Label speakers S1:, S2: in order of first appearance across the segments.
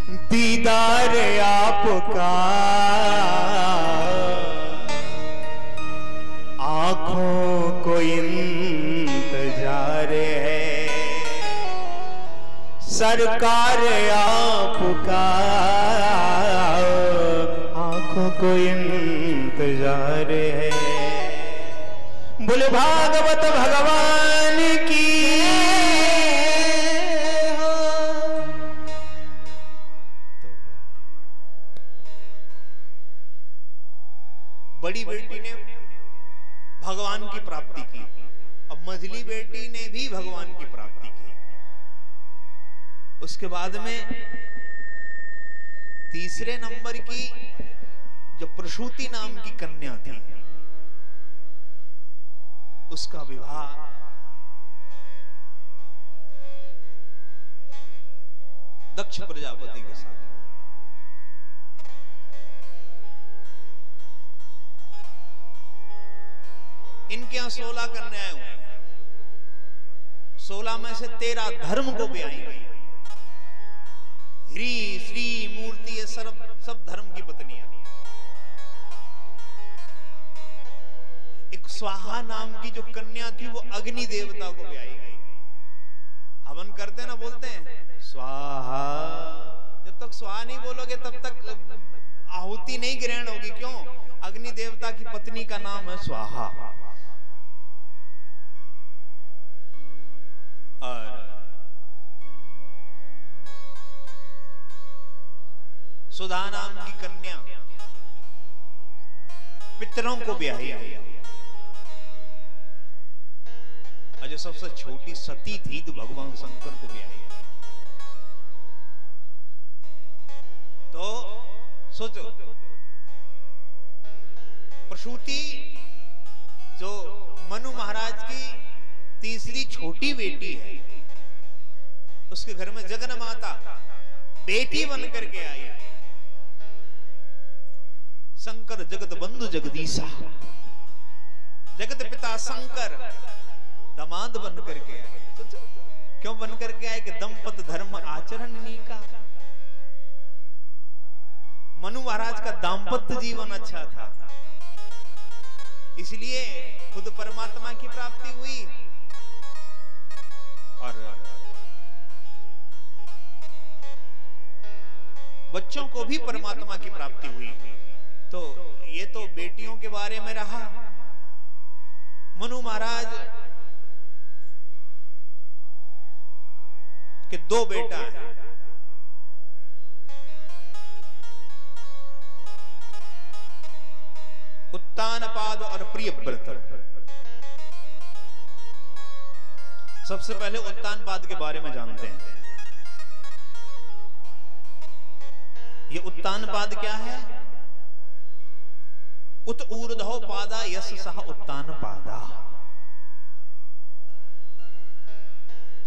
S1: दीदार आपका आंखों को इंतजार है, सरकार आपका आंखों को इंतजार है। बोले भागवत भगवान की। बड़ी बेटी ने भगवान की प्राप्ति की, अब मझली बेटी ने भी भगवान की प्राप्ति की। उसके बाद में तीसरे नंबर की जो प्रसूति नाम की कन्या थी, उसका विवाह दक्ष प्रजापति के साथ। इनके यहां 16 कन्याएं हुई, 16 में से 13 धर्म को भी आई गई। ह्री श्री मूर्ति ये सब धर्म की पत्नियां। एक स्वाहा नाम की जो कन्या थी वो अग्नि देवता को भी आई गई। हवन करते हैं ना, बोलते हैं स्वाहा। जब तक स्वाहा नहीं बोलोगे तब तक आहुति नहीं ग्रहण होगी। क्यों? अग्नि देवता की पत्नी का नाम है स्वाहा। और सुधा नाम की कन्या पितरों को भी आई। और जो सबसे छोटी सती थी तो भगवान शंकर को भी आई। तो सोचो, प्रसूति जो मनु महाराज की तीसरी छोटी बेटी है, उसके घर में जगन माता बेटी बन करके आई। शंकर जगत बंधु जगदीशा, जगत पिता शंकर दामाद बन करके आए। सोचो क्यों बन करके आए कि दंपत धर्म आचरण नीका। मनु महाराज का दाम्पत्य जीवन अच्छा था, इसलिए खुद परमात्मा की प्राप्ति हुई और बच्चों को भी परमात्मा की प्राप्ति हुई। तो ये तो बेटियों के बारे में रहा। मनु महाराज के 2 बेटा हैं। उत्तानपाद और प्रियव्रत। सबसे पहले उत्तानपाद के बारे में जानते हैं। ये उत्तानपाद क्या है? उत ऊर्ध्व पादा यश सह उत्तानपादा,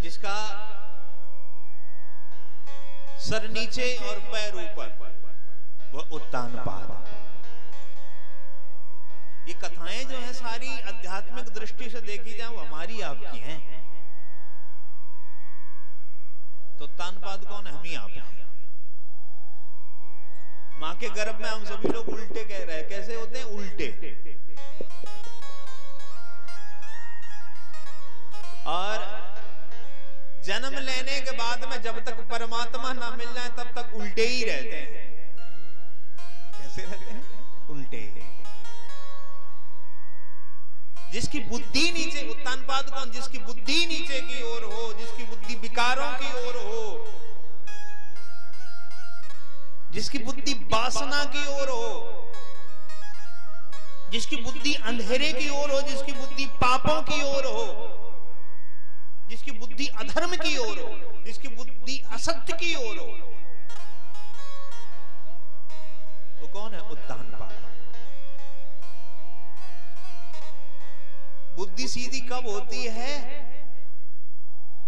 S1: जिसका सर नीचे और पैर ऊपर, वह उत्तानपाद। ये कथाएं जो है सारी आध्यात्मिक दृष्टि से देखी जाए वो हमारी आपकी हैं। तो उत्तानपाद कौन है? हम ही आप हैं। मां के गर्भ में हम सभी लोग उल्टे कह रहे हैं। कैसे होते हैं? उल्टे। और जन्म लेने के बाद में जब तक परमात्मा ना मिल जाए तब तक उल्टे ही रहते हैं। कैसे रहते हैं? उल्टे। जिसकी बुद्धि नीचे, उत्तानपाद कौन? जिसकी बुद्धि नीचे की ओर हो, जिसकी बुद्धि विकारों की ओर हो, जिसकी बुद्धि वासना की ओर हो, जिसकी बुद्धि अंधेरे की ओर हो, जिसकी बुद्धि पापों की ओर हो, जिसकी बुद्धि अधर्म की ओर हो, जिसकी बुद्धि असत्य की ओर हो, वो कौन है? उत्तानपाद। बुद्धि सीधी कब होती है?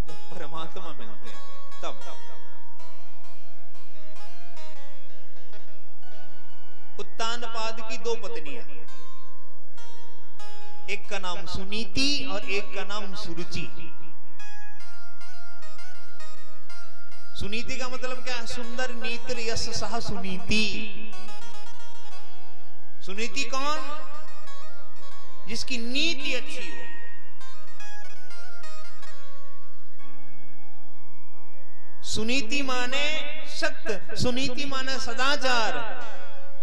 S1: जब परमात्मा मिलते हैं तब। उत्तानपाद की 2 पत्नियां, एक का नाम सुनीति और एक का नाम सुरुचि। सुनीति का मतलब क्या है? सुंदर नीति यश सह सुनीति। सुनीति कौन? जिसकी नीति अच्छी हो। सुनीति माने सत्य, सुनीति माने सदाचार,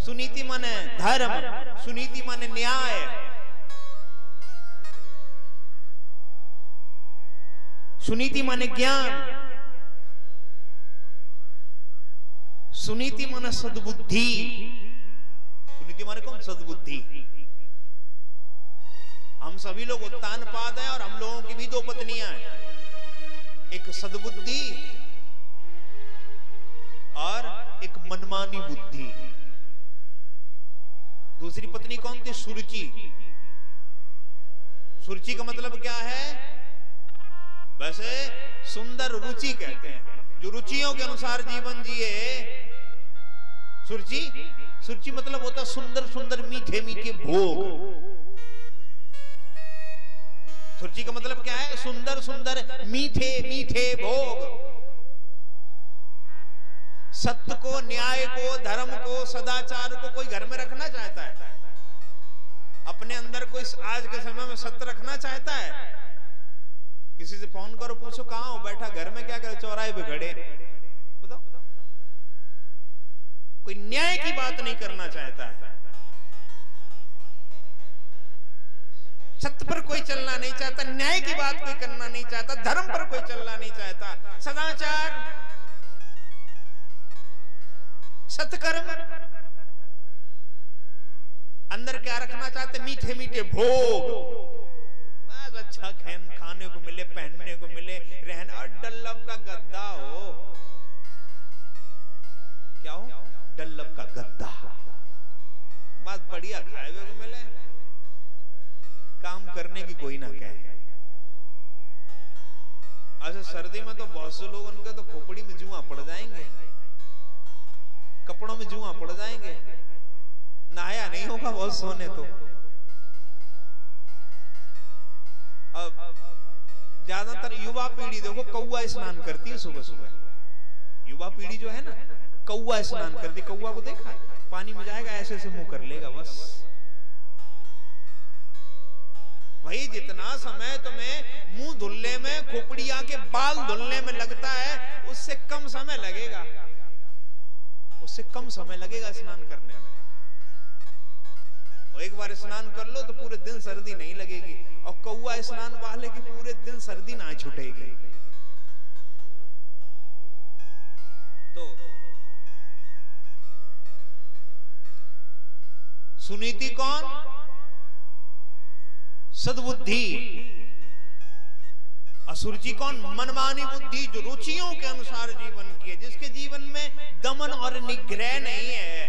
S1: सुनीति माने धर्म, सुनीति माने न्याय। सुनीति माने ज्ञान, सुनीति माने सद्बुद्धि। सुनीति माने कौन? सद्बुद्धि। हम सभी लोग उत्तान पाद हैं और हम लोगों की भी दो पत्नियां हैं, एक सद्बुद्धि और एक मनमानी बुद्धि। दूसरी पत्नी कौन थी? सुरुचि। सुरुचि का मतलब क्या है? वैसे सुंदर रुचि कहते हैं, जो रुचियों के अनुसार जीवन जिए। सुरुचि, सुरुचि मतलब होता सुंदर सुंदर मीठे मीठे भोग। सुरुचि का मतलब क्या है? सुंदर सुंदर मीठे मीठे भोग। सत्य को, न्याय को, धर्म को, सदाचार को कोई घर में रखना चाहता है? अपने अंदर कोई आज के समय में सत्य रखना चाहता है? किसी से फोन करो, पूछो कहां हो? बैठा घर में। क्या करे? चौराहे पे खड़े। बताओ, कोई न्याय की बात नहीं करना चाहता है, सत्य पर कोई चलना नहीं चाहता, न्याय की बात कोई करना नहीं चाहता, धर्म पर कोई चलना नहीं चाहता, सदाचार, सत्कर्म। अंदर क्या रखना चाहते? मीठे मीठे भोग। बस अच्छा खाने को मिले, पहनने को मिले, रहना। और डल्लब का गद्दा हो। क्या हो? डल्लब का गद्दा। बस बढ़िया खाए हुए को मिले, काम करने की कोई ना कहे। अच्छा, सर्दी में तो बहुत से लोग, उनके तो खोपड़ी में जुआ पड़ जाएंगे, कपड़ों में जुआ पड़ जाएंगे, नहाया नहीं होगा बहुत सोने तो। अब ज्यादातर युवा पीढ़ी देखो कौआ स्नान करती है सुबह सुबह। युवा पीढ़ी जो है ना, कौआ स्नान करती। कौआ को देखा? पानी में जाएगा, ऐसे ऐसे मुंह कर लेगा बस। भाई जितना समय तुम्हें मुंह धुलने में, खोपड़िया के बाल धुलने में लगता है, उससे कम समय लगेगा, उससे कम समय लगेगा स्नान करने में। और एक बार स्नान कर लो तो पूरे दिन सर्दी नहीं लगेगी, और कौआ स्नान वाले की पूरे दिन सर्दी ना छूटेगी। तो सुनीति कौन? सद्बुद्धि। असुरुचि कौन? मनमानी बुद्धि, जो रुचियों के अनुसार जीवन किए, जिसके जीवन में दमन और निग्रह नहीं है।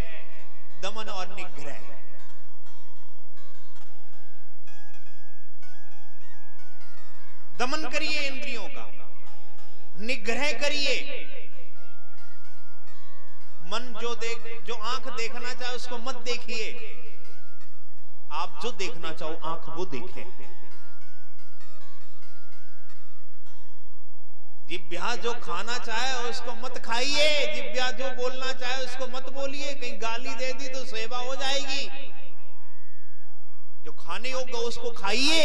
S1: दमन और निग्रह। दमन करिए इंद्रियों का, निग्रह करिए। मन जो आंख देखना चाहे उसको मत देखिए, आप जो देखना चाहो आंख वो देखे। जिब्या जो खाना चाहे उसको मत खाइए, जिब्या जो बोलना चाहे उसको मत बोलिए। कहीं गाली दे दी तो सेवा हो जाएगी। जो खाने योग्य उसको खाइए।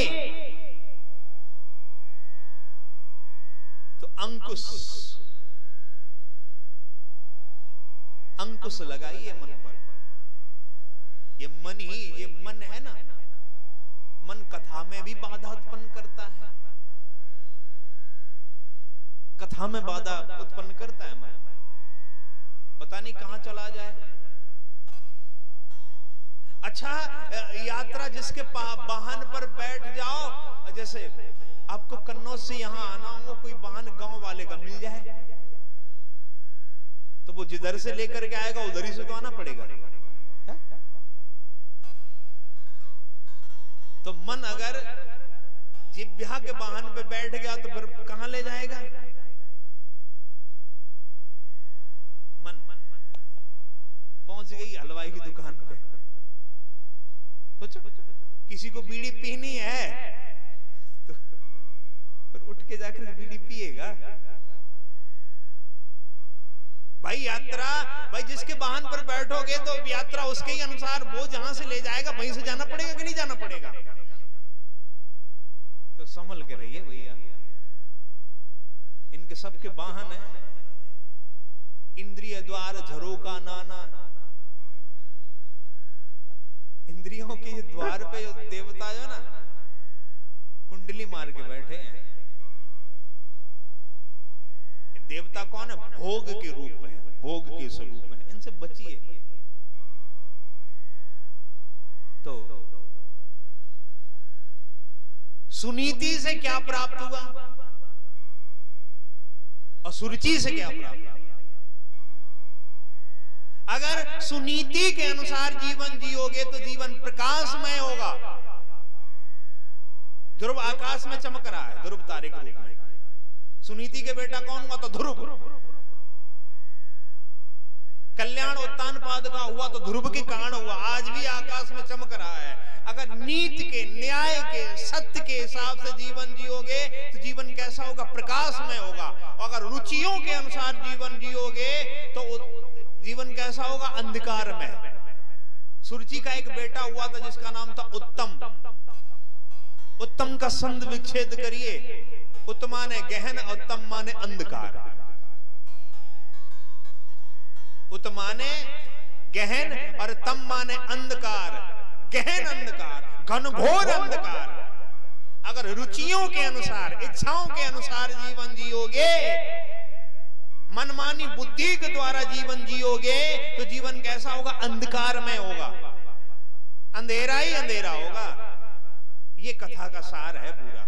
S1: तो अंकुश, अंकुश लगाइए मन पर। ये मन ही, ये मन है ना, मन कथा में भी बाधा उत्पन्न करता है। कथा में बाधा उत्पन्न करता है मन, पता नहीं कहां चला जाए। अच्छा, यात्रा जिसके वाहन पर बैठ जाओ, जैसे आपको कन्नौज से यहां आना हो, कोई वाहन गांव वाले का मिल जाए तो वो जिधर से लेकर के आएगा उधर ही से तो आना पड़ेगा। तो मन अगर जिब्या के वाहन पे बैठ गया तो फिर कहां ले जाएगा? मन पहुंच गई हलवाई की दुकान पे। सोचो, किसी को बीड़ी पीनी है तो फिर उठ के जाकर बीड़ी पिएगा। भाई यात्रा, भाई जिसके वाहन पर बैठोगे तो यात्रा उसके ही अनुसार वो जहां से ले जाएगा वहीं से जाना पड़ेगा कि नहीं जाना पड़ेगा? तो संभल के रहिए भैया, इनके सबके वाहन है, इंद्रिय द्वार झरोका नाना। इंद्रियों के द्वार पे देवता जो ना कुंडली मार के बैठे हैं। देवता कौन है? भोग के रूप में, भोग के स्वरूप में, इनसे बचिए। तो सुनीति से क्या प्राप्त हुआ और सुरुचि से क्या प्राप्त हुआ? अगर सुनीति के अनुसार जीवन जियोगे तो जीवन प्रकाशमय होगा। ध्रुव आकाश में चमक रहा है, ध्रुव तारे के रूप में। सुनीति के बेटा कौन हुआ? तो ध्रुव। कल्याण उत्तान पाद का हुआ तो ध्रुव के कारण हुआ। आज भी आकाश में चमक रहा है। अगर नीति के, न्याय के, सत्य के हिसाब से जीवन जियोगे तो जीवन कैसा होगा? प्रकाशमय होगा। अगर रुचियों के अनुसार जीवन जियोगे तो जीवन कैसा होगा? अंधकार में। सुरुचि का एक बेटा हुआ था जिसका नाम था उत्तम। उत्तम का संध विच्छेद करिए। उत्तमा ने गहन, उत्तम माने अंधकार। उत्तमा ने गहन और तम माने अंधकार। गहन अंधकार, घनघोर अंधकार। अगर रुचियों के अनुसार, इच्छाओं के अनुसार जीवन जियोगे, मनमानी बुद्धि के द्वारा जीवन जियोगे तो जीवन कैसा होगा? अंधकार में होगा, अंधेरा ही अंधेरा होगा। ये कथा का सार है पूरा।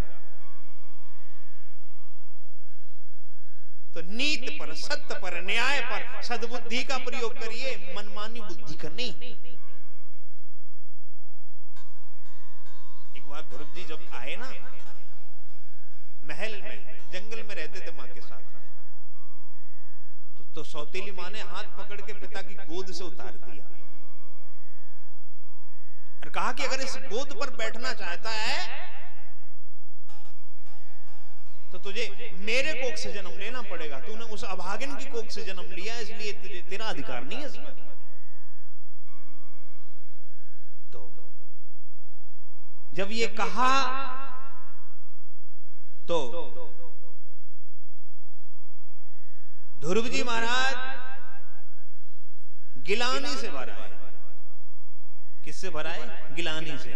S1: तो नीति पर, सत्य पर, न्याय पर, सद्बुद्धि का प्रयोग करिए, मनमानी बुद्धि का नहीं। एक बार ध्रुव जी जब आए ना महल में, जंगल में रहते थे मां के साथ, तो सौतेली मां ने हाथ पकड़ के पिता की गोद से उतार दिया और कहा कि अगर इस गोद पर बैठना चाहता है तो तुझे मेरे कोख से जन्म लेना पड़ेगा। तूने उस अभागिन की कोख से जन्म लिया, इसलिए तेरा अधिकार नहीं है इसमें। तो जब ये कहा तो ध्रुव जी महाराज गिलानी से भरा है। किससे भरा है? गिलानी से।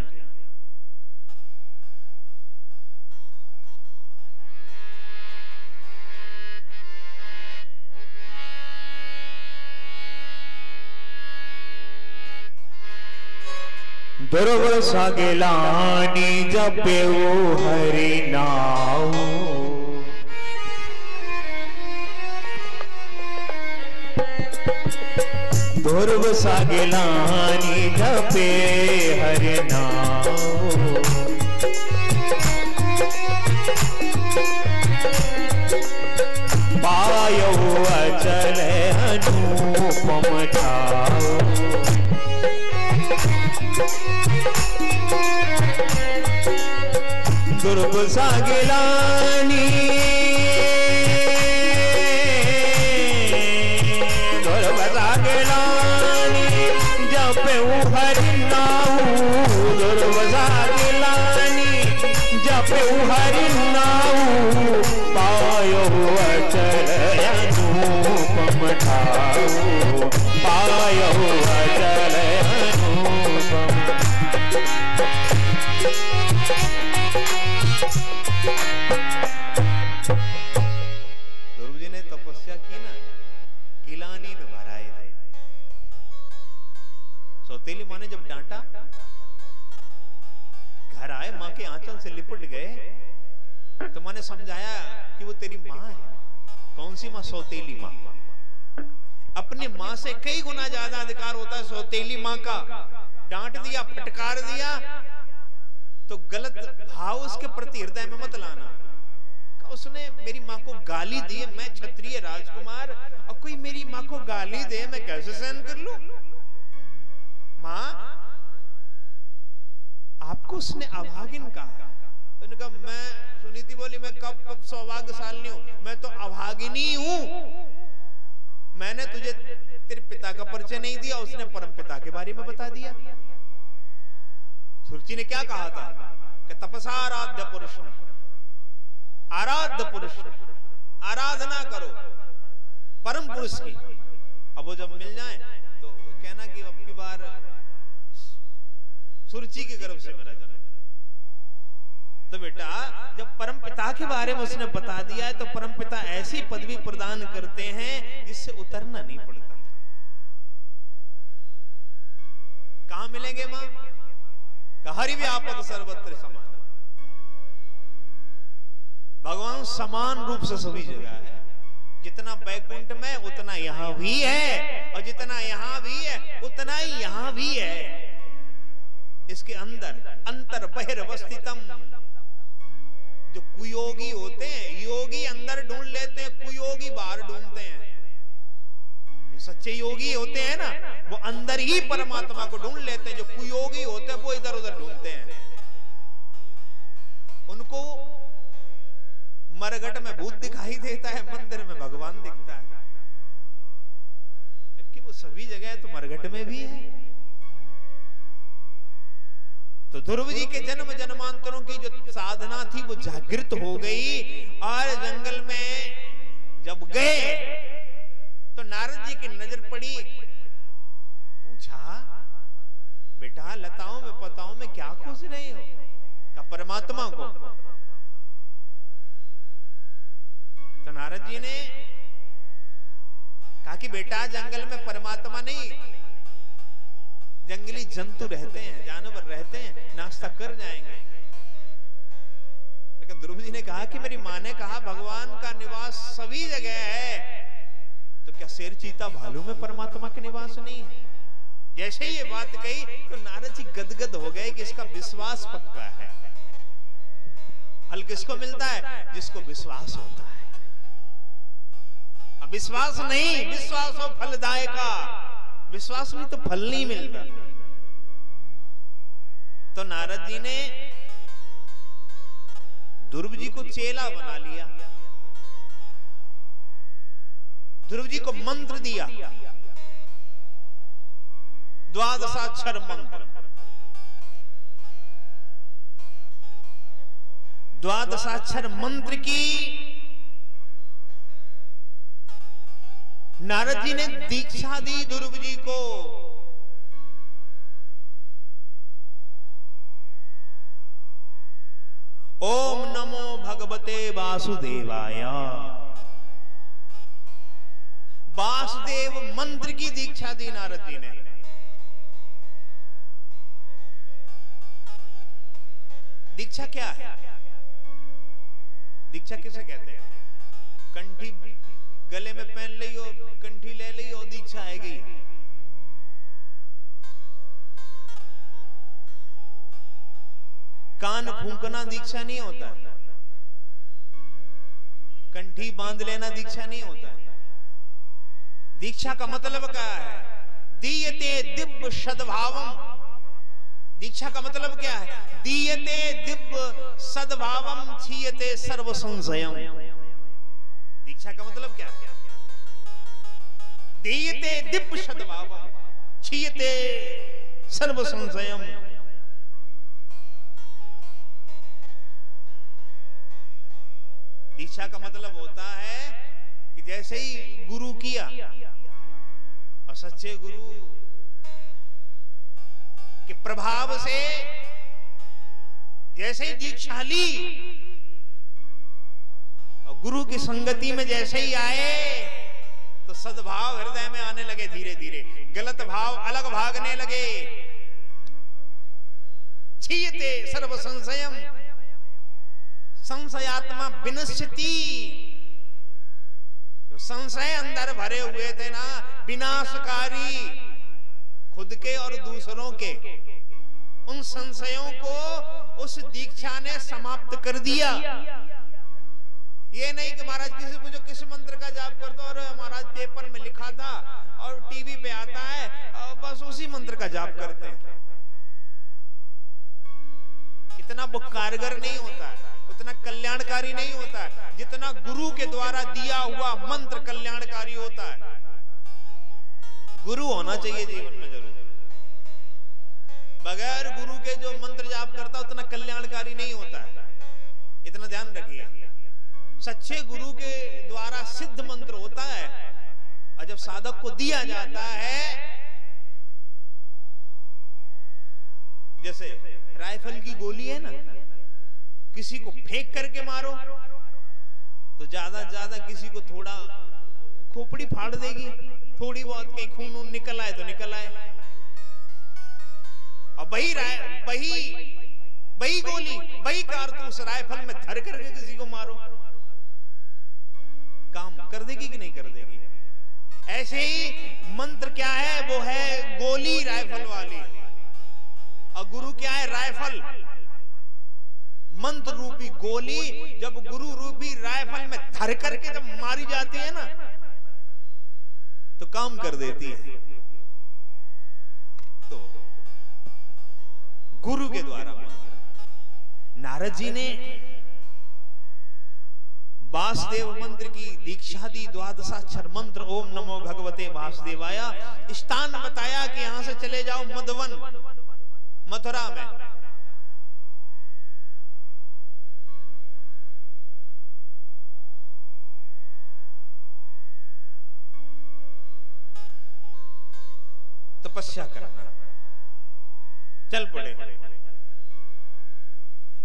S2: ध्रुव सा गिलानी जपे वो हरि नाम। ध्रुव सा गिलानी जपे हरि नाम। पायो अचल अनुपम छाओ। ध्रुव सा गिलानी, ध्रुव सा गिलानी जपे हरि नाम। ध्रुव सा गिलानी जपे हरि नाम। पायो अचल अनुपम ठाऊ। पायो अचल अनुपम।
S1: ध्रुव जी ने तपस्या की ना, गिलानी में भराए थे। सौतेली माँ ने जब डांटा, घर आए, माँ के आंचल से लिपट गए तो माँ ने समझाया कि वो तेरी माँ है। कौन सी माँ? सौतेली माँ। अपनी माँ से कई गुना ज्यादा अधिकार होता है सौतेली माँ का। डांट दिया, फटकार दिया तो गलत भाव उसके प्रति हृदय में मत लाना। उसने मेरी माँ को गाली दी, मैं क्षत्रिय राजकुमार और कोई मेरी माँ को गाली दे, मैं कैसे सहन कर लूं? माँ, आपको उसने अभागिन कहा। उन्होंने कहा, मैं, सुनीति बोली, मैं कब सौभाग्यशालिनी हूं, मैं तो अभागिनी हूं। मैंने तुझे तेरे पिता का परिचय नहीं दिया, उसने परम पिता के बारे में बता दिया। सुरुचि ने क्या कहा था कि तपसा आराध्य पुरुष, आराध्य पुरुष, आराधना करो परम पुरुष की। अब वो जब मिल जाए तो कहना कि अब की बार सुरुचि के गर्भ से मेरा जन्म। तो बेटा जब परम पिता के बारे में उसने बता दिया है तो परम पिता ऐसी पदवी प्रदान करते हैं जिससे उतरना नहीं पड़ता। कहां मिलेंगे मां? हरि व्यापक सर्वत्र समान। भगवान समान रूप से सभी जगह है। जितना बैकुंठ में उतना यहां भी है, और जितना यहां भी है उतना ही यहां भी है। इसके अंदर अंतर बहिर्वस्थितम। जो कुयोगी होते हैं, योगी अंदर ढूंढ लेते हैं, कुयोगी बाहर ढूंढते हैं। सच्चे योगी होते हैं ना, वो अंदर ही परमात्मा को ढूंढ लेते हैं। जो कुयोगी होते हैं वो इधर उधर ढूंढते हैं। उनको मरघट में भूत दिखाई देता है, मंदिर में भगवान दिखता है, जबकि वो सभी जगह तो मरघट में भी है। तो ध्रुव जी के जन्म जन्मांतरों की जो साधना थी वो जागृत हो गई। और जंगल में जब गए तो नारद जी की नजर पड़ी। पूछा, बेटा लताओं में पताओं में क्या खोज रहे हो? का परमात्मा को। तो नारद जी ने कहा कि बेटा जंगल में परमात्मा नहीं, जंगली जंतु रहते हैं, जानवर रहते हैं, नाश्ता कर जाएंगे। लेकिन ध्रुव जी ने कहा कि मेरी मां ने कहा भगवान का निवास सभी जगह है, तो क्या शेर चीता भालू में परमात्मा का निवास नहीं है? जैसे ही ये बात कही तो नारद जी गदगद हो गए कि इसका विश्वास पक्का है। फल किसको मिलता है? जिसको विश्वास होता है। अब विश्वास नहीं, विश्वास हो फलदायका। विश्वास नहीं तो फल नहीं मिलता। तो नारद जी ने ध्रुव जी को चेला बना लिया, ध्रुव जी को मंत्र दिया, द्वादशाक्षर मंत्र। द्वादशाक्षर मंत्र की नारद जी ने दीक्षा दी ध्रुव जी को। ओम नमो भगवते वासुदेवाय। वासुदेव मंत्र की दीक्षा दी नारद जी ने। दीक्षा क्या है? दीक्षा किसे कहते हैं? कंठी गले में पहन ली हो, कंठी ले ली हो, दीक्षा है गई। कान फूंकना दीक्षा नहीं होता, कंठी बांध लेना दीक्षा नहीं होता। दीक्षा का मतलब क्या है? दीयते दिव्य सद्भावम। दीक्षा का मतलब क्या है? दीयते दिव्य सद्भावम छीयते सर्व संशयम। दीक्षा का मतलब क्या है? दीयते दिव्य सद्भावम छीयते सर्व संशयम। दीक्षा का मतलब होता है कि जैसे ही गुरु किया, और सच्चे गुरु के प्रभाव से जैसे ही दीक्षा ली और गुरु की संगति में जैसे ही आए तो सद्भाव हृदय में आने लगे। धीरे धीरे गलत भाव अलग भागने लगे। छीयते सर्व संशयम। संशयात्मा विनश्यति। जो संशय अंदर भरे हुए थे ना, विनाशकारी, खुद के और दूसरों के, उन संशयों को उस दीक्षा ने समाप्त कर दिया। ये नहीं कि महाराज किसी पूछो किस मंत्र का जाप करते हो, और महाराज पेपर में लिखा था और टीवी पे आता है और बस उसी मंत्र का जाप करते हैं। इतना वो कारगर नहीं होता, उतना कल्याणकारी नहीं होता जितना गुरु के द्वारा दिया हुआ मंत्र कल्याणकारी होता है। गुरु होना चाहिए जीवन में जरूर। बगैर गुरु के जो मंत्र जाप करता उतना कल्याणकारी नहीं होता है, इतना ध्यान रखिए। सच्चे गुरु के द्वारा सिद्ध मंत्र होता है, और जब साधक को दिया जाता है, जैसे राइफल की गोली है ना, किसी को फेंक करके मारो तो ज्यादा ज्यादा किसी को थोड़ा खोपड़ी फाड़ देगी, थोड़ी बहुत कहीं खून निकल आए तो निकल आए। और वही गोली, वही कारतूस राइफल में धर करके किसी को मारो, काम कर देगी कि नहीं कर देगी? ऐसे ही मंत्र क्या है, वो है गोली राइफल वाली, और गुरु क्या है, राइफल। मंत्र रूपी गोली जब गुरु रूपी राइफल में धर करके जब मारी जाती है ना, तो काम कर देती है। तो गुरु के द्वारा मंत्र, नारद जी ने वासुदेव मंत्र की दीक्षा दी, द्वादशाक्षर मंत्र ओम नमो भगवते वासुदेवाय। स्थान बताया कि यहां से चले जाओ मधुवन, मथुरा में। तपस्या करना, चल पड़े।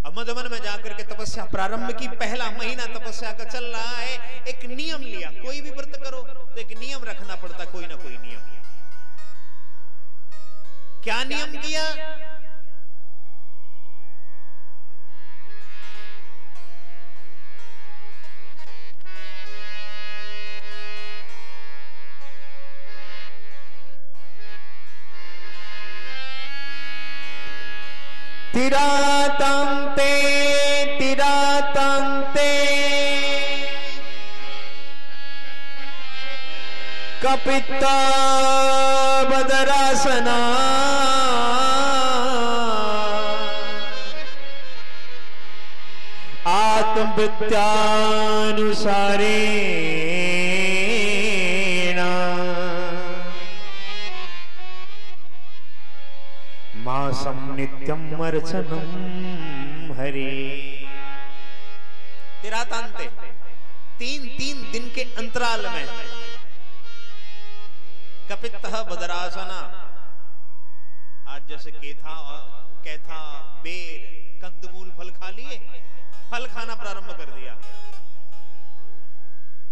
S1: अब मधुवन में जाकर के तपस्या प्रारंभ की। पहला महीना तपस्या का चल रहा है। एक नियम लिया, कोई भी व्रत करो तो एक नियम रखना पड़ता, कोई ना कोई नियम। क्या नियम किया?
S2: तिरातंते कपित्त बदरासना आत्मवृत्त्यानुसारेण मासं नित्यं अर्चनं हरि।
S1: तिरातांते, तीन दिन के अंतराल में। कपित्तः बदरासना, आज जैसे कैथा, बेर, कंदमूल फल खा लिए, फल खाना प्रारंभ कर दिया।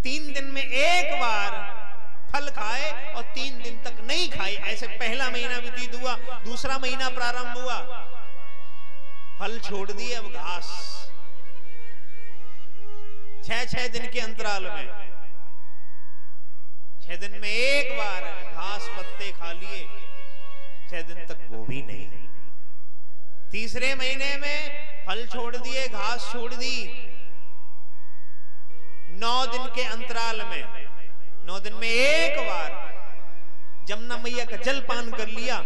S1: 3 दिन में एक बार फल खाए और 3 दिन तक नहीं खाए। ऐसे पहला महीना व्यतीत हुआ, दूसरा महीना प्रारंभ हुआ, फल छोड़ दिए, अब घास। 6 दिन के अंतराल में, 6 दिन में एक बार घास पत्ते खा लिए, 6 दिन तक वो भी नहीं। तीसरे महीने में फल छोड़ दिए, घास छोड़ दी। 9 दिन के अंतराल में, 9 दिन में एक बार जमुना मैया का जल पान कर लिया,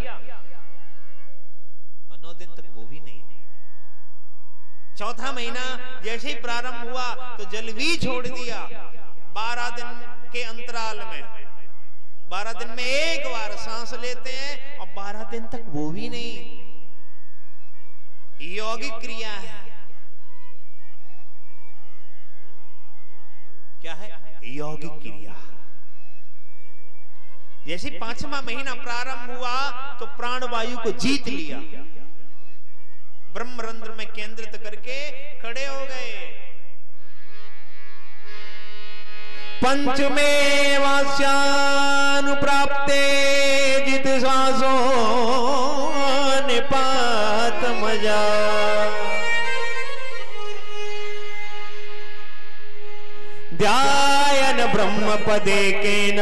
S1: और 9 दिन तक वो भी नहीं। चौथा महीना जैसे ही प्रारंभ हुआ तो जल भी छोड़ दिया। 12 दिन के अंतराल में, 12 दिन में एक बार सांस लेते हैं, और 12 दिन तक वो भी नहीं। यौगिक क्रिया है। क्या है? यौगिक क्रिया। जैसे 5वां महीना प्रारंभ हुआ तो प्राणवायु को जीत लिया, ब्रह्मरंध्र में केंद्रित करके खड़े हो गए।
S2: पंचमे वास्यानुप्राप्ते जित श्वासो निपात मजा। ध्यान ब्रह्म पदे केन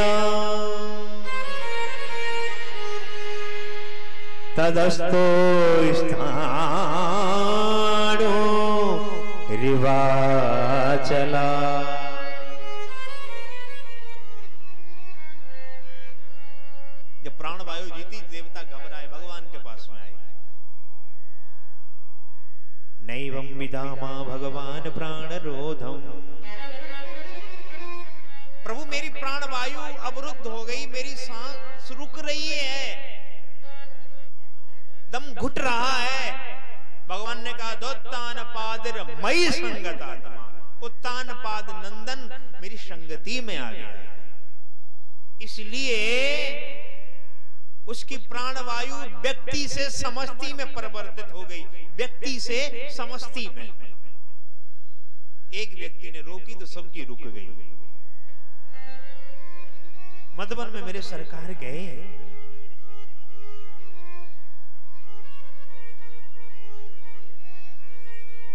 S2: तदस्तो स्थानो रिवाचला।
S1: जब प्राणवायु जीती, देवता घबराए, भगवान के पास में आए। नैवं विदामा भगवान प्राणरोधम। प्रभु मेरी प्राणवायु अवरुद्ध हो गई, मेरी रुक रही है, दम घुट रहा है। भगवान ने कहा दोत्तान पादिर मई संगत आत्मा, उत्तान पाद नंदन मेरी संगति में आ गया। इसलिए उसकी प्राणवायु व्यक्ति से समष्टि में परिवर्तित हो गई, व्यक्ति से समष्टि में। एक व्यक्ति ने रोकी तो सबकी रुक गई। मधुबन में मेरे सरकार गए,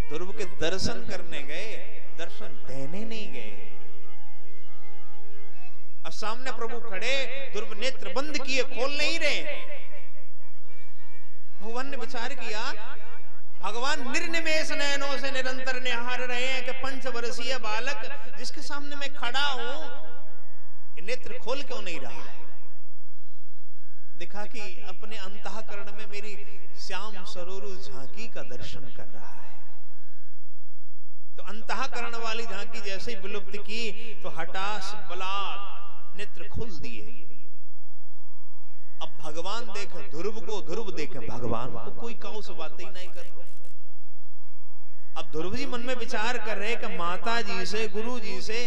S1: ध्रुव के दर्शन करने गए, दर्शन देने नहीं गए। अब सामने प्रभु खड़े, ध्रुव नेत्र बंद किए, खोल नहीं रहे। भगवान ने विचार किया, भगवान निर्निमेष नयनों से निरंतर निहार रहे हैं कि 5 वर्षीय बालक जिसके सामने मैं खड़ा हूं, नेत्र खोल क्यों नहीं रहा है। देखा कि अपने अंतःकरण में मेरी श्याम सरोरु झांकी का दर्शन कर रहा है। तो अंतःकरण वाली झांकी जैसे ही विलुप्त की तो हठास बलात् नेत्र खोल दिए। अब भगवान देखे ध्रुव को, ध्रुव देखे भगवान को, कोई काउ से बातें ही नहीं कर रहा। अब ध्रुव जी मन में विचार कर रहे कि माता जी से, गुरु जी से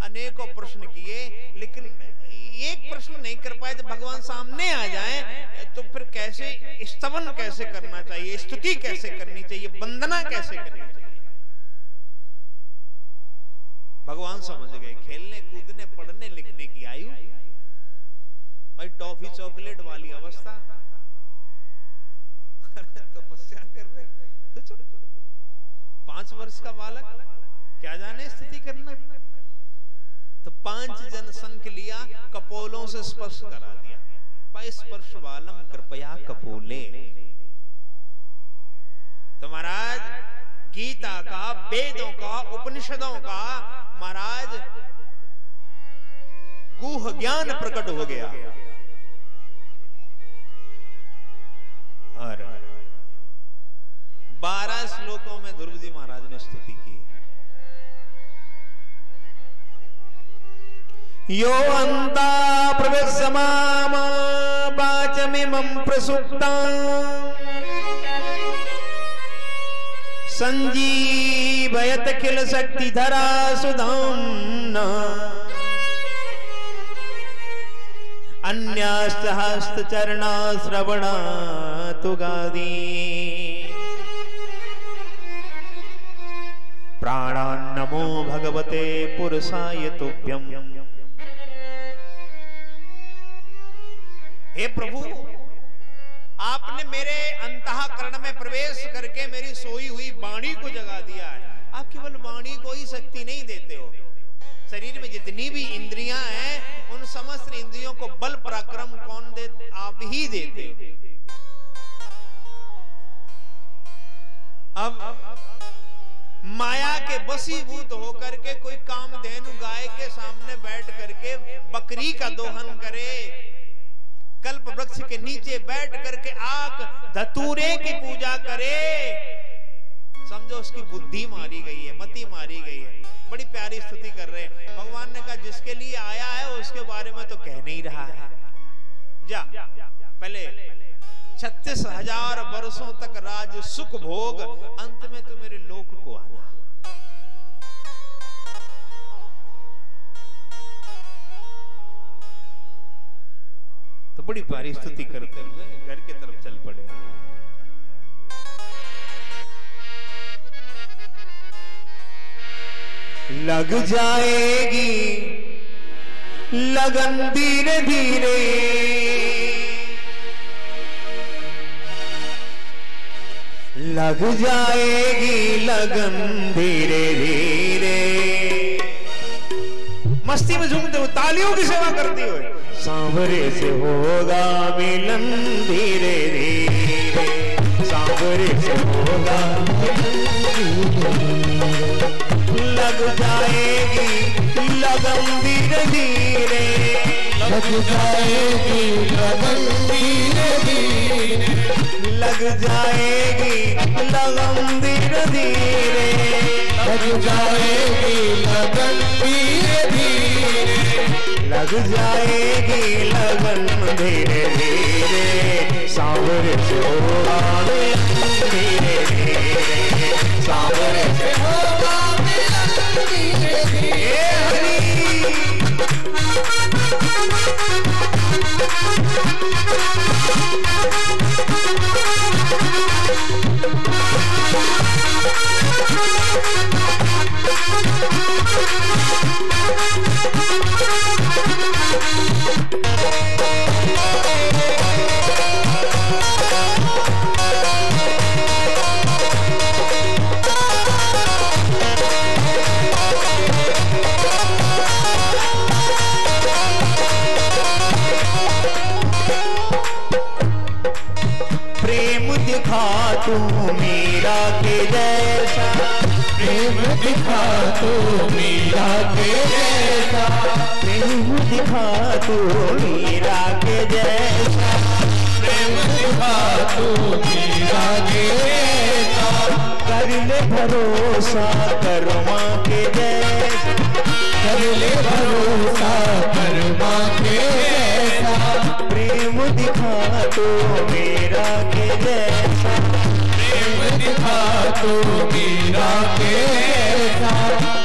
S1: अनेकों प्रश्न किए, लेकिन एक प्रश्न नहीं कर पाए। जब भगवान सामने आ जाए तो फिर कैसे स्तवन कैसे करना चाहिए, स्तुति कैसे करनी चाहिए, वंदना कैसे करनी चाहिए। भगवान समझ गए खेलने कूदने पढ़ने लिखने की आयु, भाई टॉफी चॉकलेट वाली अवस्था। तपस्या कर रहे, 5 वर्ष का बालक क्या जाने स्तुति करना। तो 5 जन संख लिया, कपोलों से स्पर्श करा दिया। पै स्पर्श वालम कृपया कपोले। तो महाराज गीता का, वेदों का, उपनिषदों का महाराज गुह ज्ञान प्रकट हो गया। और 12 श्लोकों में ध्रुव जी महाराज ने स्तुति की।
S2: यो अन्ता प्रवेश्य माम वाचमिमं प्रसुप्तां संजीवयत किल शक्तिधरा सुधाम्ना अन्यास्त हस्तचरणा श्रवणा तुगादी प्राणान्नमो भगवते पुरुषाय तुभ्यम्।
S1: हे प्रभु, आपने मेरे अंतःकरण में प्रवेश करके मेरी सोई हुई वाणी को जगा दिया है। आप केवल वाणी को ही शक्ति नहीं देते हो, शरीर में जितनी भी इंद्रियां हैं उन समस्त इंद्रियों को बल पराक्रम कौन दे? आप ही देते हो। अब माया के वशीभूत होकर के कोई कामधेनु गाय के सामने बैठ करके बकरी का दोहन करे, कल्प वृक्ष के नीचे बैठ करके आक धतूरे की पूजा करे, समझो उसकी बुद्धि मारी गई है, मति मारी गई है। बड़ी प्यारी स्तुति कर रहे हैं। भगवान ने कहा जिसके लिए आया है उसके बारे में तो कह नहीं रहा है। जा पहले 36,000 वर्षों तक राज सुख भोग, अंत में तो मेरे लोक को आना। तो बड़ी प्यारी स्तुति करते हुए घर की तरफ चल पड़े।
S2: लग जाएगी लगन धीरे धीरे, लग जाएगी लगन धीरे धीरे।
S1: मस्ती में झूमते हुए, तालियों की सेवा करती हुए,
S2: सांवरे से होगा मिलन धीरे धीरे, सांवरे से होगा लग जाएगी लगन धीरे धीरे,
S3: लग जाएगी लगन धीरे धीरे,
S2: लग जाएगी लगन धीरे धीरे,
S3: लग जाएगी लगन धीरे धीरे,
S2: लग जाएगी लगन धीरे धीरे सांवरे से होगा मिलन धीरे धीरे सांवरे से होगा मिलन धीरे धीरे तू मीरा के जैसा
S3: प्रेम दिखा तू मीरा के जैसा
S2: प्रेम दिखा तू मीरा के जैसा
S3: प्रेम दिखा तू मीरा के जैसा
S2: कर ले भरोसा कर्मा के जैसा
S3: कर ले भरोसा कर्मा के जैसा
S2: प्रेम दिखा तू मीरा के जैसा
S3: दिखा तू मीरा के जैसा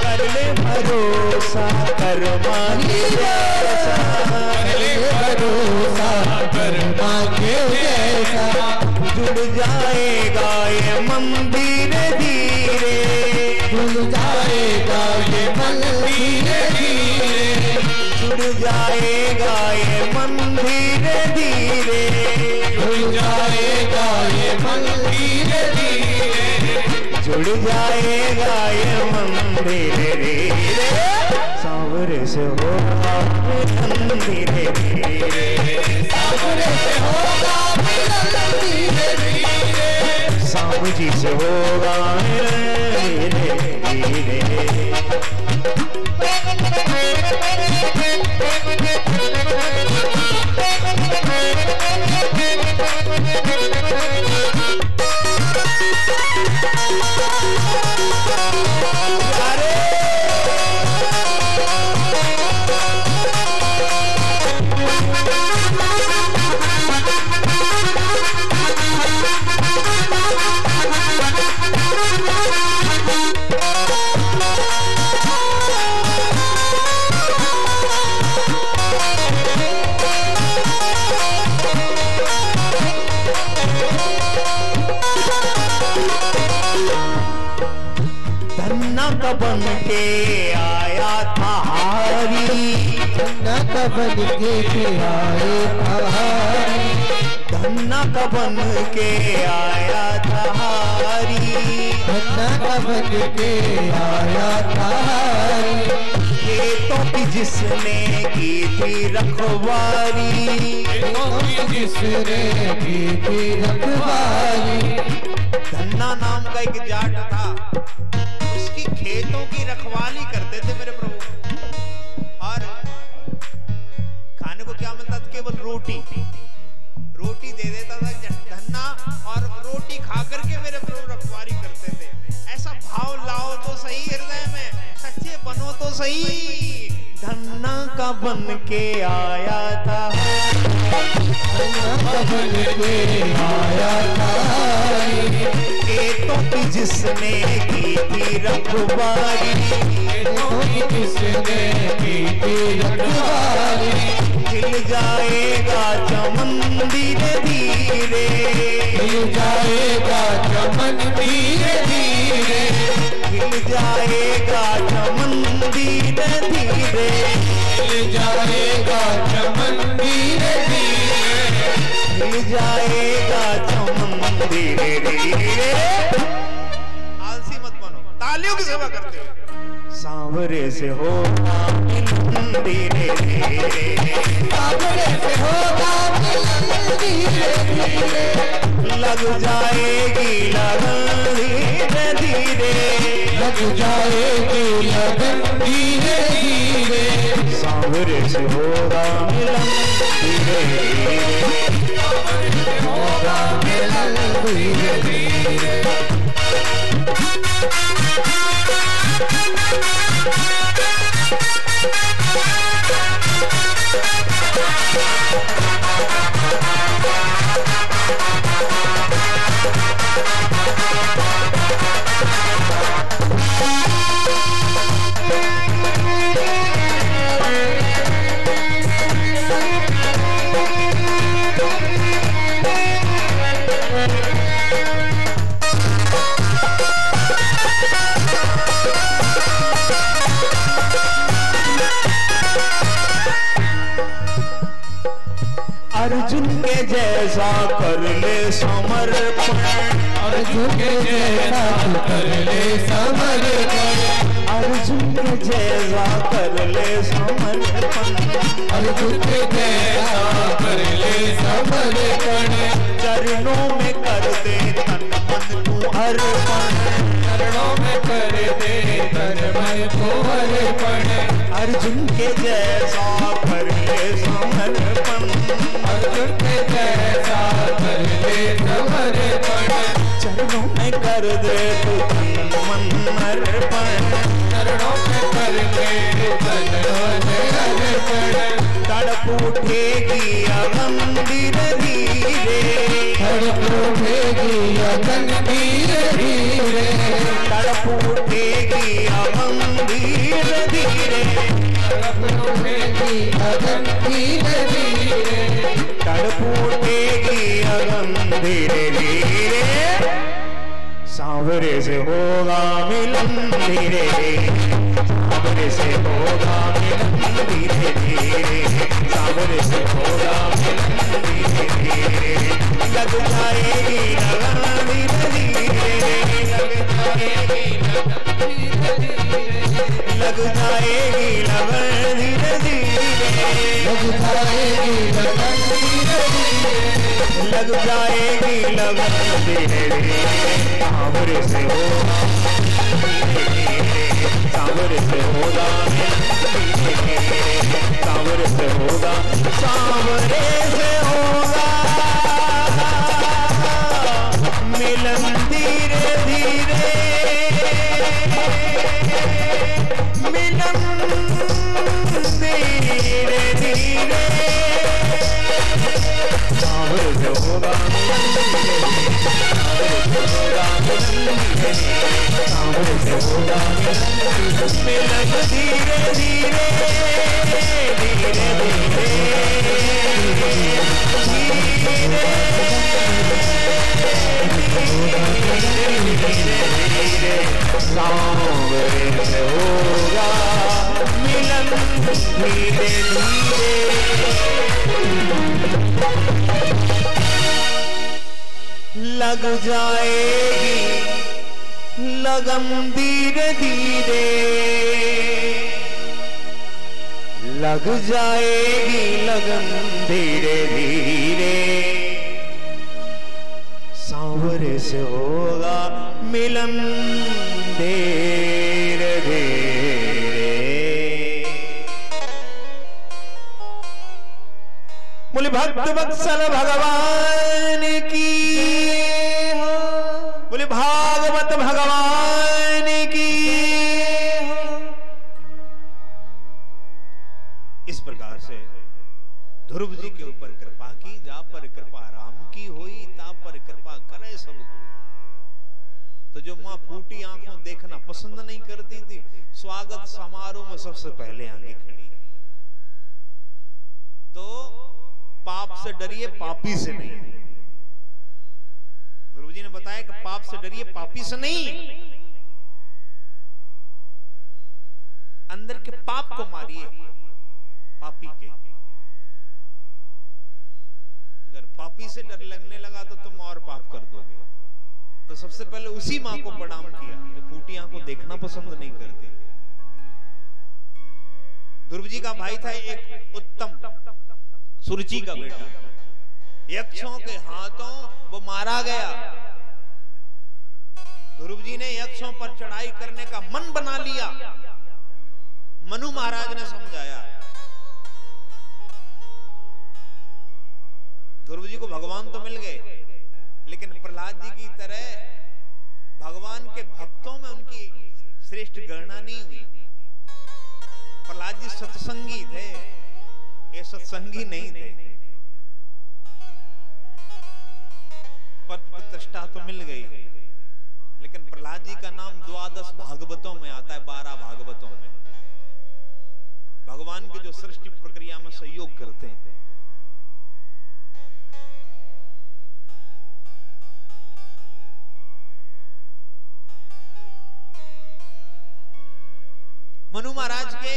S2: कर ले भरोसा कर्मा के जैसा
S3: कर ले भरोसा कर्मा के जैसा
S2: जुड़ जाएगा ये मंदिर धीरे
S3: जुड़ जाएगा ये मंदिर धीरे
S2: जुड़ जाएगा ये मंदिर धीरे
S3: जुड़ जाएगा ये मंदिर धीरे
S2: जुड़ जाएगा ये मंदिर धीरे सांवरे से होगा मिलन धीरे धीरे
S3: सांवरे से होगा मिलन धीरे धीरे
S2: सांव जी से होगा मिलन धीरे धीरे बन के आया था हारी
S3: धन्ना का बन के आए हारी
S2: धन्ना का बन के आया था हारी
S3: धन्ना का बन के आया था हारी
S2: खेतों की जिसने की थी रखवारी
S3: जिसने की थी रखवारी
S2: धन्ना नाम का एक जाट था, उसकी खेतों की रखवाली करते थे मेरे प्रभु। और खाने को क्या मिलता था? केवल रोटी दे देता था धन्ना, और रोटी खा करके मेरे प्रभु रखवाली करते थे। ऐसा भाव लाओ तो सही हृदय में, सच्चे बनो तो सही। धन्ना का बन के आया था,
S3: धन्ना का बन के आया था
S2: खेतों की जिसने की थी रखवाली,
S3: जिसने की थी रखवाली
S2: खिल जाएगा चमन धीरे धीरे,
S3: खिल जाएगा चमन धीरे धीरे,
S2: खिल जाएगा चमन धीरे धीरे,
S3: खिल जाएगा चमन धीरे धीरे,
S2: खिल जाएगा चमन धीरे धीरे। आलसी मत बनो, तालियों की सेवा करते हो। सांवरे से होगा मिलन धीरे धीरे,
S3: सांवरे से होगा मिलन धीरे धीरे,
S2: लग जाएगी लगन धीरे धीरे,
S3: लग जाएगी लगन धीरे धीरे,
S2: सांवरे से होगा मिलन धीरे धीरे,
S3: होगा मिलन धीरे धीरे।
S1: अर्जुन के जैसा कर ले समर्पण,
S3: अर्जुन के जैसा कर ले समर्पण,
S1: अर्जुन के जैसा कर ले समर्पण,
S3: अर्जुन के जैसा कर ले समर्पण,
S1: चरणों में कर दे तन मन तू अर्पण,
S3: चरणों में कर दे तन मन को अर्पण,
S1: अर्जुन के जैसा कर ले समर्पण,
S3: अर्जुन के जैसा कर ले समर्पण,
S1: चरणों में कर दे तू तन मन अर्पण,
S3: चरणों में कर ले तन मन अर्पण,
S1: तड़प उठेगी अगन धीरे धीरे,
S3: तड़प उठेगी अगन धीरे धीरे,
S1: तड़प उठेगी अगन धीरे धीरे,
S3: तड़प उठेगी अगन धीरे धीरे,
S1: तड़प उठेगी अगन धीरे धीरे, सांवरे से होगा मिलन धीरे धीरे, सांवरे से होगा मिलन धीरे धीरे, सांवरे से होगा मिलन धीरे धीरे, लग जाएगी लगन धीरे धीरे, लग जाएगी लगन धीरे धीरे,
S3: लग जाएगी लगन धीरे धीरे,
S1: लग जाएगी लगन धीरे धीरे, सांवरे से होगा धीरे धीरे, सांवरे से होगा धीरे धीरे, सांवरे से होगा, सांवरे से होगा मिलन धीरे धीरे, मिलन धीरे धीरे, सांवरे से होगा सांवरे से होगा मिलन धीरे धीरे, धीरे धीरे सांवरे से होगा मिलन धीरे धीरे, लग जाएगी लगन धीरे धीरे, लग जाएगी लगन धीरे धीरे, सांवरे से होगा मिलन धीरे धीरे। बोले भक्त वत्सल भगवान की, बोले भागवत भगवान की। इस प्रकार से ध्रुव जी के ऊपर कृपा की, जा पर कृपा राम की होई, ता पर कृपा करे सबको। तो जो मां फूटी आंखों देखना पसंद नहीं करती थी, स्वागत समारोह में सबसे पहले आगे खड़ी। तो पाप से डरिए, पापी से नहीं। गुरु जी ने बताया कि पाप से डरिए, पापी से नहीं। अंदर के पाप को मारिए, पापी के। अगर पापी से डर लगने लगा तो तुम और पाप कर दोगे। तो सबसे पहले उसी मां को प्रणाम किया जो फूटी आंखों देखना पसंद नहीं करती। ध्रुव जी का भाई था एक उत्तम, सुरुचि का बेटा। यक्षों के हाथों वो मारा गया। ध्रुव जी ने यक्षों पर चढ़ाई करने का मन बना लिया। मनु महाराज ने समझाया। ध्रुव जी को भगवान तो मिल गए, लेकिन प्रहलाद जी की तरह भगवान के भक्तों में उनकी श्रेष्ठ गणना नहीं हुई। प्रहलाद जी सत्संगी थे, ये सत्संगी नहीं थे। पद प्रतिष्ठा तो मिल गई, लेकिन प्रहलाद जी का नाम 12 भागवतों में आता है, 12 भागवतों में। भगवान की जो सृष्टि प्रक्रिया में सहयोग करते हैं। मनु महाराज के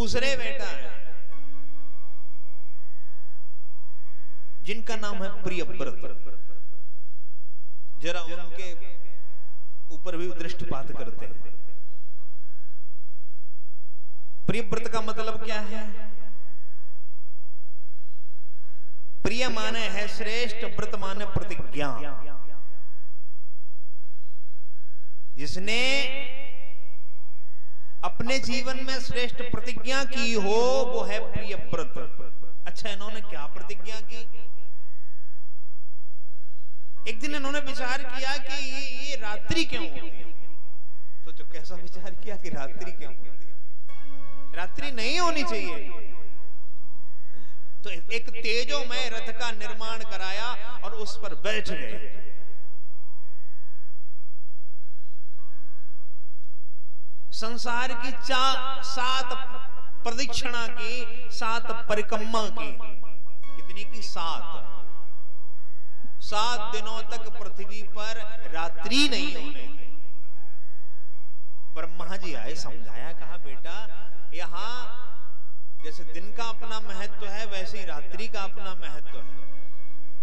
S1: दूसरे बेटा है जिनका नाम है प्रियव्रत। जरा उनके ऊपर भी दृष्टिपात करते हैं। प्रियव्रत का मतलब क्या है? प्रिय माने है श्रेष्ठ, व्रत माने प्रतिज्ञा। जिसने अपने जीवन में श्रेष्ठ प्रतिज्ञा की हो वो है प्रियव्रत। अच्छा, इन्होंने क्या प्रतिज्ञा की? एक दिन इन्होंने विचार किया कि ये रात्रि क्यों होती है। सोचो कैसा विचार किया कि रात्रि क्यों होती है, रात्रि नहीं होनी चाहिए। तो एक तेजोमय रथ का निर्माण कराया और उस पर बैठ गए। संसार की 7 प्रदक्षिणा की, 7 परिक्रमा की। कितनी की? 7 दिनों तक पृथ्वी पर रात्रि नहीं होने दी। ब्रह्मा जी आए, समझाया, कहा बेटा यहां जैसे दिन का अपना महत्व है वैसे ही रात्रि का अपना महत्व है।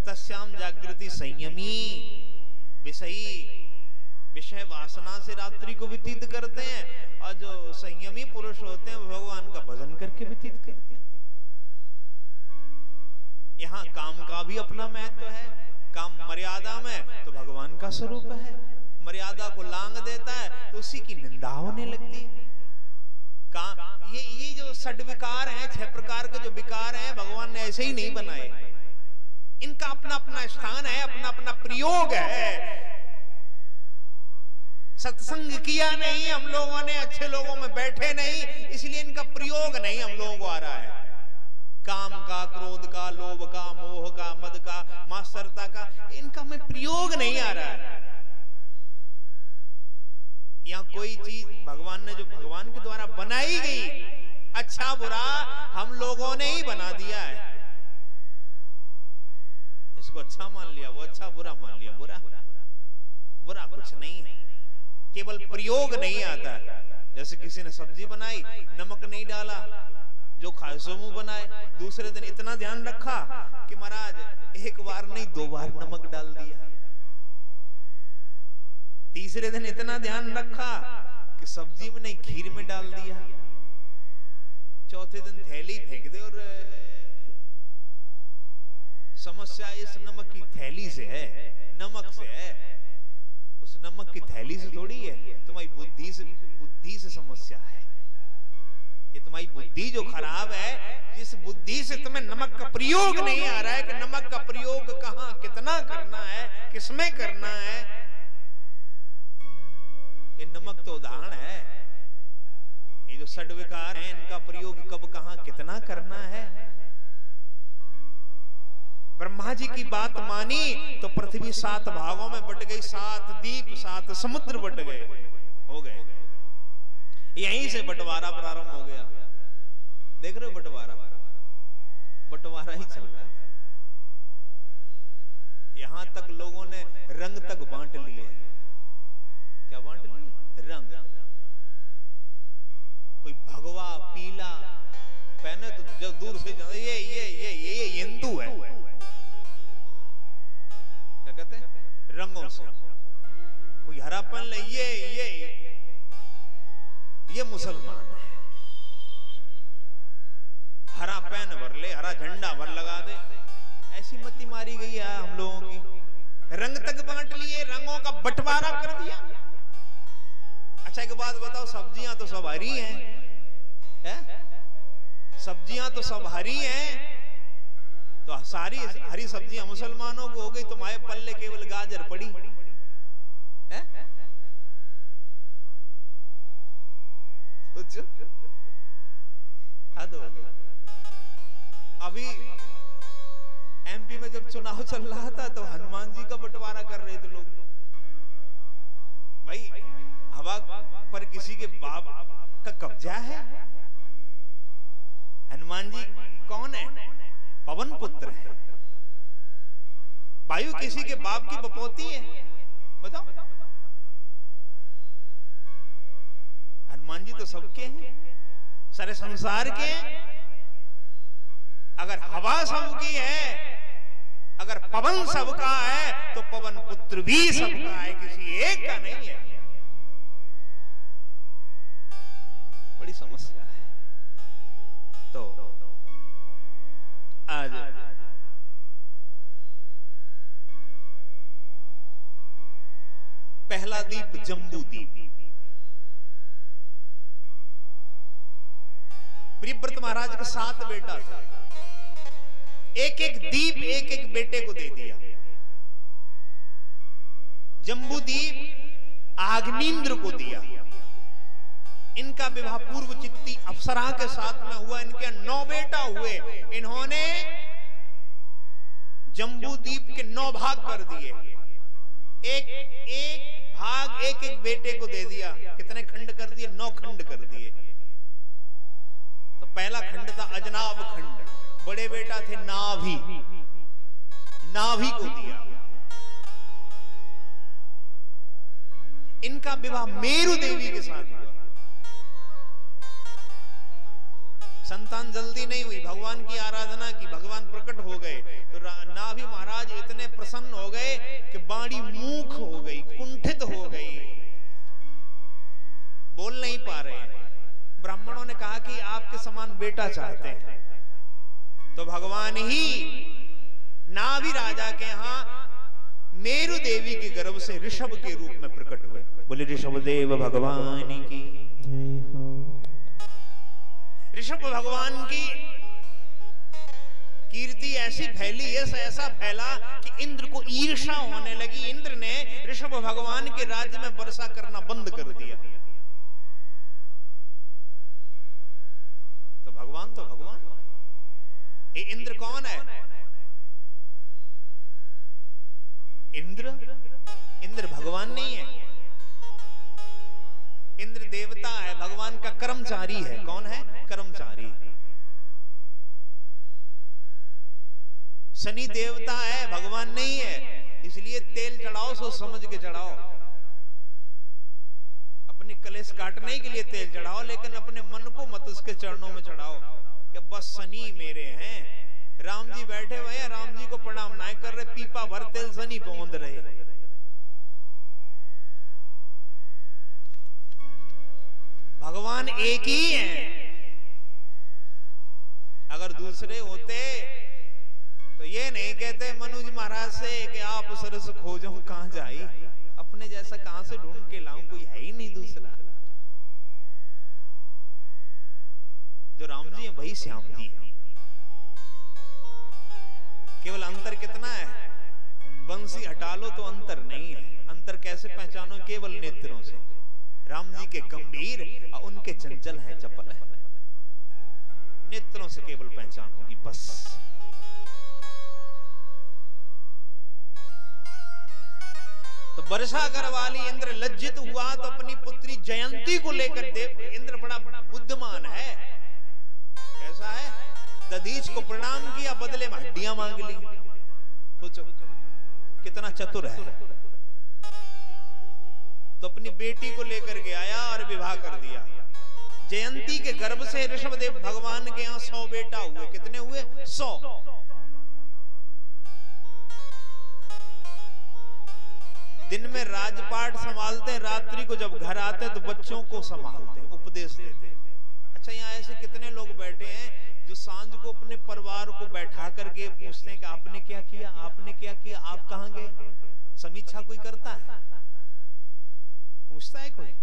S1: तस्याम जागृति संयमी विषय वासना से रात्रि को व्यतीत करते हैं, और जो संयमी पुरुष होते हैं वो भगवान का भजन करके व्यतीत करते हैं। यहाँ काम का भी अपना महत्व है। काम मर्यादा में तो भगवान का स्वरूप है। मर्यादा को लांग देता है तो उसी की निंदा होने लगती है। ये जो षड्विकार हैं, 6 प्रकार के जो विकार हैं, भगवान ने ऐसे ही नहीं बनाए। इनका अपना अपना स्थान है, अपना अपना प्रयोग है। सत्संग किया नहीं हम लोगों ने, अच्छे लोगों में बैठे नहीं, इसलिए इनका प्रयोग नहीं हम लोगों को आ रहा है। काम का, क्रोध का, लोभ का, मोह का, मद का, मात्सरता का, इनका में प्रयोग नहीं आ रहा है। यहाँ कोई चीज भगवान ने, जो भगवान के द्वारा बनाई गई, अच्छा बुरा हम लोगों ने ही बना दिया है। इसको अच्छा मान लिया, वो अच्छा, बुरा मान लिया, बुरा कुछ नहीं है, केवल प्रयोग नहीं आता। जैसे किसी ने सब्जी बनाई, नमक नहीं डाला, जो खाए सो मुंह बनाए। दूसरे दिन इतना ध्यान रखा कि महाराज 1 बार नहीं 2 बार नमक डाल दिया। तीसरे दिन इतना ध्यान रखा कि सब्जी में नहीं खीर में डाल दिया। चौथे दिन थैली फेंक दे। और समस्या इस नमक की थैली से है, नमक से है, उस नमक की थैली से थोड़ी है। तुम्हारी बुद्धि से समस्या है। ये तुम्हारी बुद्धि जो खराब है, जिस बुद्धि से तुम्हें नमक का प्रयोग नहीं आ रहा है कि नमक का प्रयोग कहां कितना करना है, किसमें करना है। ये नमक तो उदाहरण है। ये जो षड्विकार हैं, इनका प्रयोग कब कहां कितना करना है। ब्रह्मा जी की बात मानी तो पृथ्वी 7 भागों में बट गई। 7 द्वीप, 7 समुद्र बट गए, हो गए। यहीं से बंटवारा प्रारंभ हो गया। देख रहे हो, बंटवारा ही चल रहा है। यहां तक लोगों ने रंग तक बांट लिए। क्या बांट लिए? रंग। कोई भगवा पीला पहने तो जब दूर से ये हिंदू है, क्या कहते हैं, रंगों से। कोई हरा पहन ले, ये मुसलमान है। हरा पेन भर ले, हरा झंडा भर लगा दे। ऐसी मती मारी गई है हम लोगों की। रंग तक बांट लिए, रंगों का बंटवारा कर दिया। अच्छा एक बात बताओ, सब्जियां तो सब हरी हैं, सब्जियां तो सब हरी हैं, तो सारी हरी सब्जियां मुसलमानों को हो गई, तुम्हारे पल्ले केवल गाजर पड़ी है। हद हो गई। अभी एमपी में जब चुनाव चल रहा था तो हनुमान जी का बंटवारा कर रहे थे लोग। भाई हवा पर किसी के बाप का कब्जा है। हनुमान जी कौन है? पवन पुत्र है। वायु किसी के बाप की बपौती है? बताओ। हनुमान जी तो सबके हैं। सारे संसार के। अगर हवा सबकी है, अगर पवन सबका है, तो पवन पुत्र भी सबका है, किसी एक का नहीं है। बड़ी समस्या है। तो आज पहला दीप जम्बू दीप। प्रियव्रत महाराज का 7 बेटा था। एक एक दीप एक एक बेटे को दे दिया। जम्बू दीप आग्नेन्द्र को दिया। इनका विवाह पूर्व चित्ती अप्सरा के साथ में हुआ। इनके 9 बेटा हुए। इन्होंने जम्बू दीप के 9 भाग कर दिए। एक एक भाग एक एक बेटे को दे दिया। कितने खंड कर दिए? 9 खंड कर दिए। तो पहला खंड था अजनाभ खंड। बड़े बेटा थे नाभि, नाभि को दिया। इनका विवाह मेरु देवी के साथ हुआ। संतान जल्दी नहीं हुई, भगवान की आराधना की, भगवान प्रकट हो गए। तो नाभि महाराज इतने प्रसन्न हो गए कि वाणी मूक हो गई, कुंठित हो गई, बोल नहीं पा रहे हैं। ब्राह्मणों ने कहा कि आपके समान बेटा चाहते हैं। तो भगवान ही नाभि राजा के यहां मेरु देवी के गर्भ से ऋषभ के रूप में प्रकट हुए। बोले ऋषभ देव भगवान की। ऋषभ भगवान की कीर्ति ऐसी फैली, ऐसा फैला कि इंद्र को ईर्ष्या होने लगी। इंद्र ने ऋषभ भगवान के राज्य में वर्षा करना बंद कर दिया। तो भगवान ये इंद्र कौन है? इंद्र भगवान नहीं है। इंद्र देवता है, भगवान का कर्मचारी है। कौन है? कर्मचारी। शनि देवता है, भगवान नहीं है। इसलिए तेल चढ़ाओ सो समझ के चढ़ाओ। अपने कलेश काटने के लिए तेल चढ़ाओ, लेकिन अपने मन को मत उसके चरणों में चढ़ाओ कि बस शनि मेरे हैं। राम जी बैठे हुए हैं, राम जी को प्रणाम नहीं कर रहे, पीपा भर तेल शनि पहुंच रहे। भगवान एक ही है। अगर दूसरे होते तो ये नहीं कहते मनुज महाराज से कि आप सरस खोजो कहां जाई, अपने जैसा कहां से ढूंढ के लाऊं, कोई है ही नहीं दूसरा। जो राम जी है वही श्याम जी है। केवल अंतर कितना है? बंसी हटा लो तो अंतर नहीं है। अंतर कैसे पहचानो? केवल नेत्रों से। राम जी के गंभीर और उनके चंचल हैं, चपल है। नेत्रों से केवल पहचान होगी बस। तो वर्षा करवाली इंद्र लज्जित हुआ तो अपनी पुत्री जयंती को लेकर देव। इंद्र बड़ा बुद्धिमान है। कैसा है? दधीच को प्रणाम किया, बदले में हड्डियां मांग ली। सोचो कितना चतुर है। तो अपनी बेटी को लेकर के आया और विवाह कर दिया। जयंती के गर्भ से ऋषभदेव भगवान के यहाँ 100 बेटा हुए। कितने हुए? 100। दिन में राजपाट संभालते, रात्रि को जब घर आते तो बच्चों को संभालते, उपदेश देते। अच्छा, यहाँ ऐसे कितने लोग बैठे हैं जो सांझ को अपने परिवार को बैठा करके पूछते हैं कि आपने क्या किया, आपने क्या किया, आप कहां गए? समीक्षा कोई करता है? पूछता है कोई?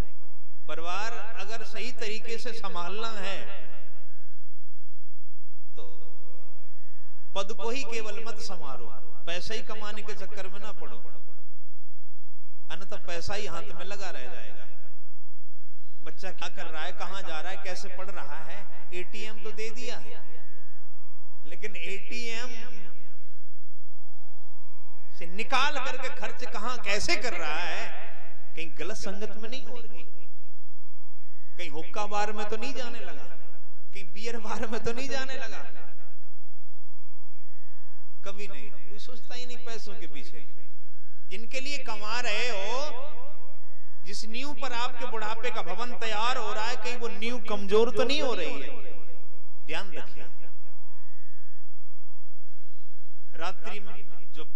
S1: परिवार अगर सही तरीके से संभालना है तो पद को ही केवल मत संभालो, पैसा ही कमाने के चक्कर में ना पड़ो, अन्यथा पैसा ही हाथ में लगा रह जाएगा। बच्चा क्या कर रहा है, कहां जा रहा है, कैसे पढ़ रहा है, एटीएम तो दे दिया है, लेकिन एटीएम से निकाल करके खर्च कहां कैसे कर रहा है? कहीं गलत संगत में नहीं हो रही, कहीं हुक्का बार में तो नहीं जाने लगा, कहीं बियर बार में तो नहीं जाने लगा। कभी नहीं, कोई सोचता ही नहीं पैसों के पीछे। जिनके लिए कमा रहे हो जिस नींव पर आपके बुढ़ापे का भवन तैयार हो रहा है, कहीं वो नींव कमजोर तो नहीं हो रही है। ध्यान रखिए। रात्रि में जब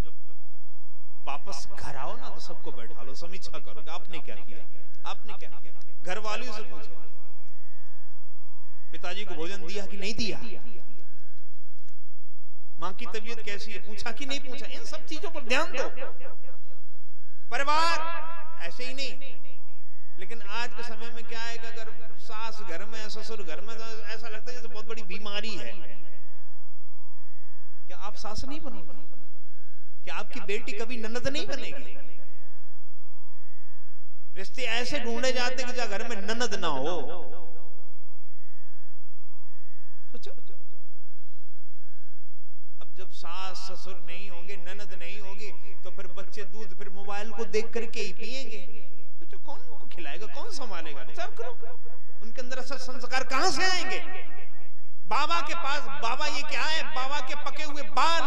S1: वापस घर आओ ना, तो सबको बैठा लो, समीक्षा करो कि आपने क्या किया, आपने क्या किया। घर वालों से पूछो, पिताजी को भोजन दिया कि नहीं दिया, मां की तबीयत कैसी है, पूछा कि नहीं पूछा। इन सब चीजों पर ध्यान दो। परिवार ऐसे ही नहीं, लेकिन आज के समय में क्या है कि अगर सास घर में, ससुर घर में, तो ऐसा लगता है जैसे बहुत बड़ी बीमारी है। क्या आप सास नहीं बनोगे? क्या आपकी बेटी कभी ननद नहीं बनेगी? रिश्ते ऐसे ढूंढे जाते कि जहां घर में ननद ना हो। सोचो, अब जब सास ससुर नहीं होंगे, ननद नहीं होगी, तो फिर बच्चे दूध फिर मोबाइल को देख करके ही पिएंगे। सोचो कौन उनको खिलाएगा, कौन संभालेगा? विचार करो, उनके अंदर ऐसा संस्कार कहां से आएंगे? बाबा के पास, बाबा ये क्या है? बाबा के पके हुए बाल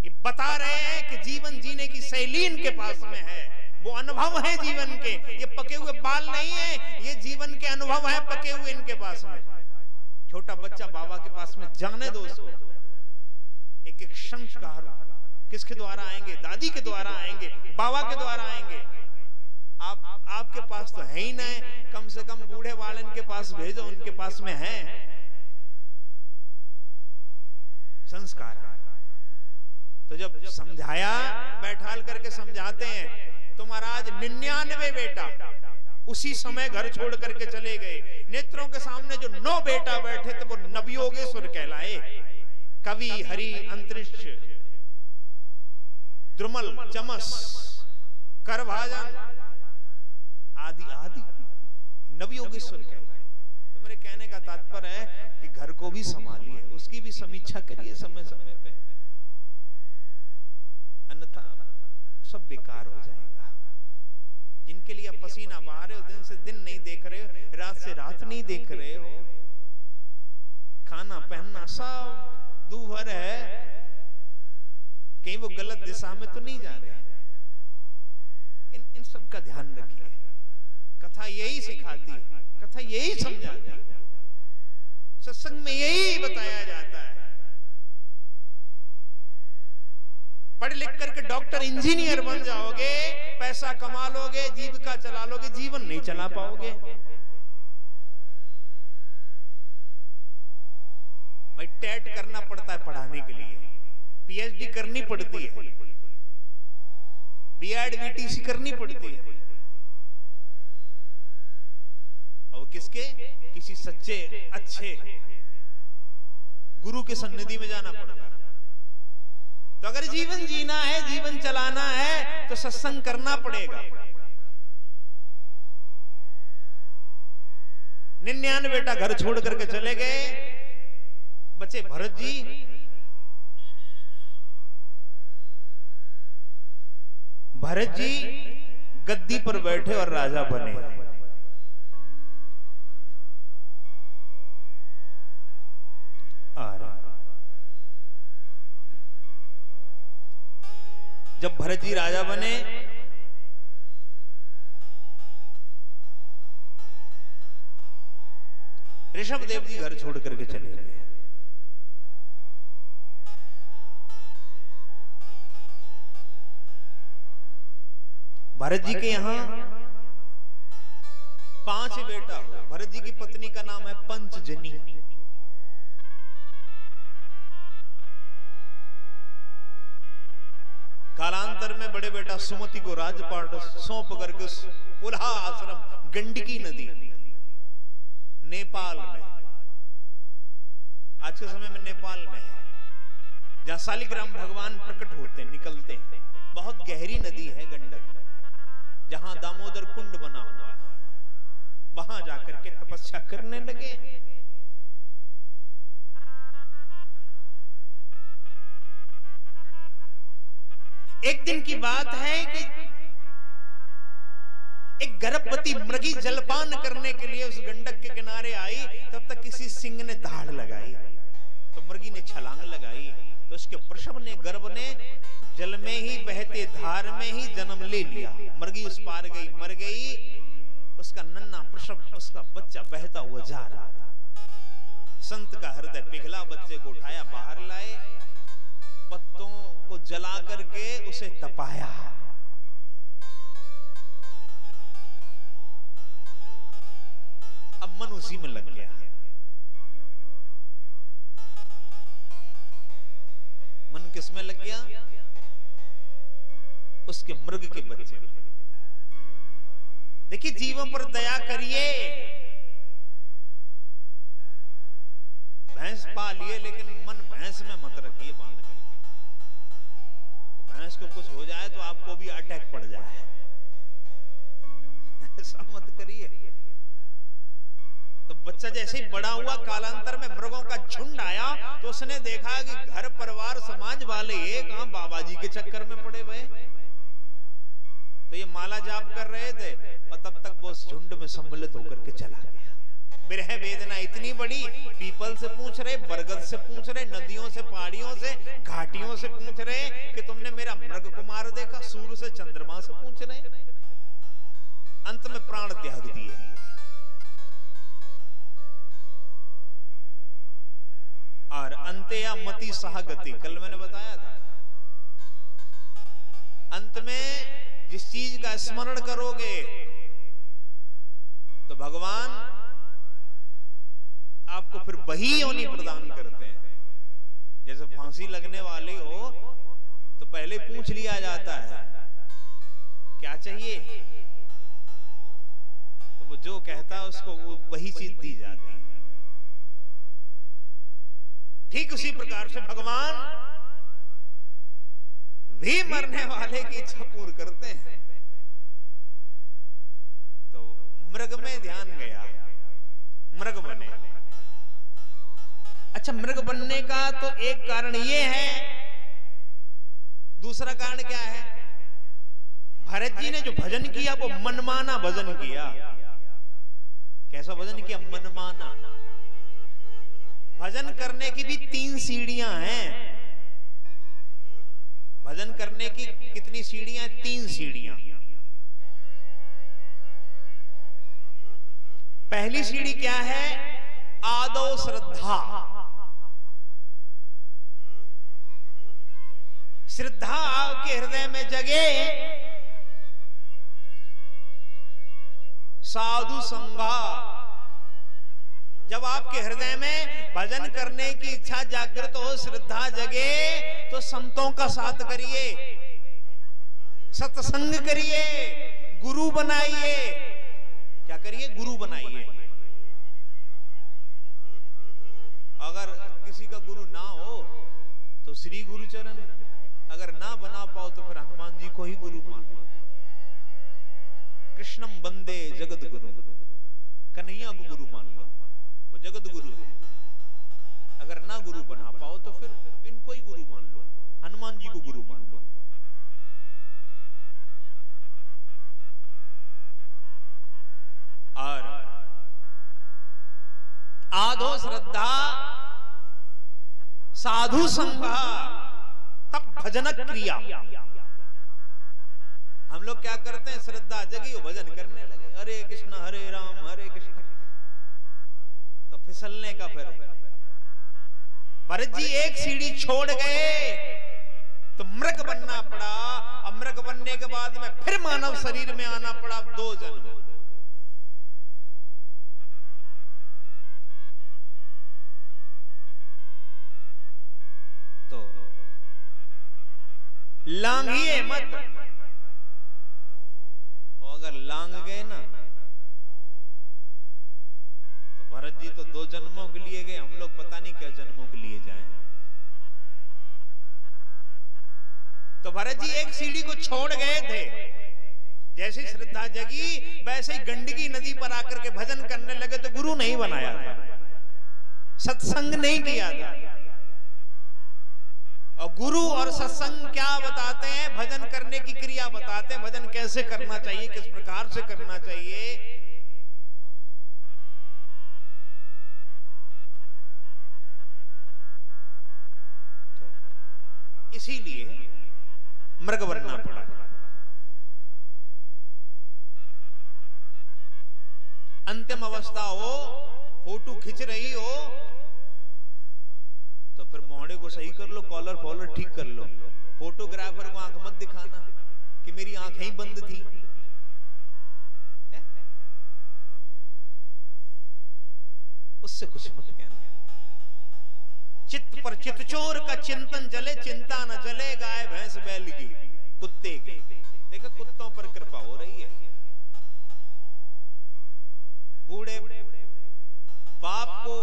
S1: ये बता रहे हैं कि जीवन जीने की शैली इनके पास में है, वो अनुभव है जीवन के। ये पके हुए बाल नहीं है, ये जीवन के अनुभव है पके हुए इनके पास में। छोटा बच्चा बाबा के पास में जाने दो उसको। एक एक संस्कार किसके द्वारा आएंगे? दादी के द्वारा आएंगे, बाबा के द्वारा आएंगे। आपके पास तो है ही ना, कम से कम बूढ़े वालन के पास भेजो, उनके पास में है संस्कार। तो जब समझाया, बैठाल करके समझाते हैं, तो महाराज 99 बेटा उसी समय घर छोड़ करके चले गए। नेत्रों के सामने जो 9 बेटा बैठे थे वो नवयोगेश्वर कहलाए। कवि, हरि, अंतरिक्ष, द्रुमल, चमस, करभाजन आदि आदि नवयोगेश्वर कहलाए। तो मेरे कहने का तात्पर्य है कि घर को भी संभालिए, उसकी भी समीक्षा करिए समय समय पे, अन्यथा सब बेकार हो जाएगा। जिनके लिए आप पसीना बहा रहे हो, दिन से दिन नहीं देख रहे हो, रात से रात नहीं देख रहे हो, खाना पहनना सब दूभर है, कहीं वो गलत दिशा में तो नहीं जा रहे। इन सब का ध्यान रखिए। कथा यही सिखाती है, कथा यही समझाती है, सत्संग में यही बताया जाता है। पढ़ लिख करके डॉक्टर इंजीनियर बन जाओगे, पैसा कमा लोगे, जीविका चला लोगे, जीवन नहीं चला पाओगे। भाई टेट करना पड़ता है पढ़ाने के लिए, पीएचडी करनी पड़ती है, बीएड बीटीसी करनी पड़ती है। और किसके? किसी सच्चे अच्छे गुरु के सन्निधि में जाना पड़ता है। तो अगर जीवन जीना है, जीवन चलाना है, तो सत्संग करना पड़ेगा। 99 बेटा घर छोड़ करके चले गए, बचे भरत जी। भरत जी गद्दी पर बैठे और राजा बने। जब भरत जी राजा बने, ऋषभदेव जी घर छोड़ करके चले गए। भरत जी के यहां 5 बेटा हुए। भरत जी की पत्नी का नाम है पंचजनी। कालांतर में बड़े बेटा सुमति को राजपाट सौंप करके पुलहा आश्रम गंडकी नदी नेपाल में, आज के समय में नेपाल में है, जहां शालिग्राम भगवान प्रकट होते निकलते हैं। बहुत गहरी नदी है गंडक, जहां दामोदर कुंड बना हुआ है। वहां जाकर के तपस्या करने लगे। एक दिन की बात है कि एक गर्भवती मृगी जलपान करने के लिए उस गंडक के किनारे आई। तब तक किसी सिंह ने दाढ़ लगाई, तो मृगी ने छलांग लगाई। तो इसके प्रसव ने, गर्भ ने जल में ही बहते धार में ही जन्म ले लिया। मरगी उस पार गई, मर गई। उसका नन्हा प्रसव, उसका बच्चा बहता हुआ जा रहा था। संत का हृदय पिघला, बच्चे को उठाया, बाहर लाए, पत्तों को जला करके उसे तपाया। अब मन उसी में लग गया। मन किस में लग गया? उसके मृग के बच्चे में। देखिए, जीवों पर दया करिए। भैंस पालिए, लेकिन मन भैंस में मत रखिए बांध करके। भैंस को कुछ हो जाए तो आपको भी अटैक पड़ जाए, ऐसा मत करिए। तो बच्चा जैसे ही बड़ा हुआ, कालांतर में मृगों का झुंड आया, तो उसने देखा कि घर परिवार समाज वाले कहां बाबा जी के चक्कर में पड़े हुए। तो ये माला जाप कर रहे थे और तब तक वो उस झुंड में सम्मिलित होकर के चला गया। विरह वेदना इतनी बड़ी, पीपल से पूछ रहे, बरगद से पूछ रहे, नदियों से, पहाड़ियों से, घाटियों से पूछ रहे कि तुमने मेरा मृग कुमार देखा। सूर्य से, चंद्रमा से पूछ रहे। अंत में प्राण त्याग दिए। और अंत्या मति सहगति, कल मैंने बताया था, अंत में जिस चीज का स्मरण करोगे तो भगवान आपको फिर वही योनि प्रदान करते हैं। जैसे फांसी लगने वाले हो तो पहले पूछ लिया जाता है क्या चाहिए, तो वो जो कहता है उसको वो वही चीज दी जाती है। ठीक उसी प्रकार से भगवान भी मरने वाले की इच्छा पूर्ण करते हैं। तो मृग में ध्यान गया, मृग बने। अच्छा, मृग बनने का तो एक कारण ये है, दूसरा कारण क्या है? भरत जी ने जो भजन किया वो मनमाना भजन किया। कैसा भजन किया? मनमाना। भजन करने की भी 3 सीढ़ियां हैं। भजन करने की कितनी सीढ़ियां? 3 सीढ़ियां। पहली सीढ़ी क्या है? आदौ श्रद्धा। श्रद्धा आपके हृदय में जगे, साधु संगा। जब आपके हृदय में भजन करने की इच्छा जागृत हो, श्रद्धा जगे, तो संतों का साथ करिए, सत्संग करिए, गुरु बनाइए। क्या करिए? गुरु बनाइए। अगर किसी का गुरु ना हो तो श्री गुरु चरण, अगर ना बना पाओ तो फिर हनुमान जी को ही गुरु मान लो। कृष्णम वंदे जगत गुरु, कन्हैया को गुरु मान लो, वो जगत गुरु है। अगर ना गुरु बना पाओ तो फिर इनको ही गुरु मान लो, हनुमान जी को गुरु मान लो। और आधो श्रद्धा, साधु संगा, तब भजन क्रिया। हम लोग क्या करते हैं? श्रद्धा जगी, भजन करने लगे, हरे कृष्ण हरे राम हरे कृष्ण, तो फिसलने का। फिर भरत जी एक सीढ़ी छोड़ गए तो मृग बनना पड़ा। अब मृग बनने के बाद में फिर मानव शरीर में आना पड़ा, 2 जन्म। तो लांघिए मत, और अगर लांग गए ना तो भरत जी तो 2 जन्मों के लिए गए, हम लोग पता नहीं क्या जन्मों के लिए जाएं। तो भरत जी एक सीढ़ी को छोड़ गए थे। जैसे श्रद्धा जगी वैसे ही गंडकी नदी पर आकर के भजन करने लगे, तो गुरु नहीं बनाया था, सत्संग नहीं किया था। और गुरु और सत्संग क्या बताते हैं? भजन करने की क्रिया बताते हैं, भजन कैसे करना चाहिए, किस प्रकार से करना चाहिए। तो इसीलिए मृग बनना पड़ा। अंतिम अवस्था हो, फोटो खिंच रही हो, तो फिर मोहड़े को सही कर लो, कॉलर फॉलर ठीक कर लो। फोटोग्राफर को आंख मत दिखाना कि मेरी आंखें ही बंद थी। उससे कुछ मत कहना। चित्त पर चितचोर का चिंतन जले, चिंता न जले गाय भैंस बैल की कुत्ते की। देखो कुत्तों पर कृपा हो रही है। बूढ़े बाप को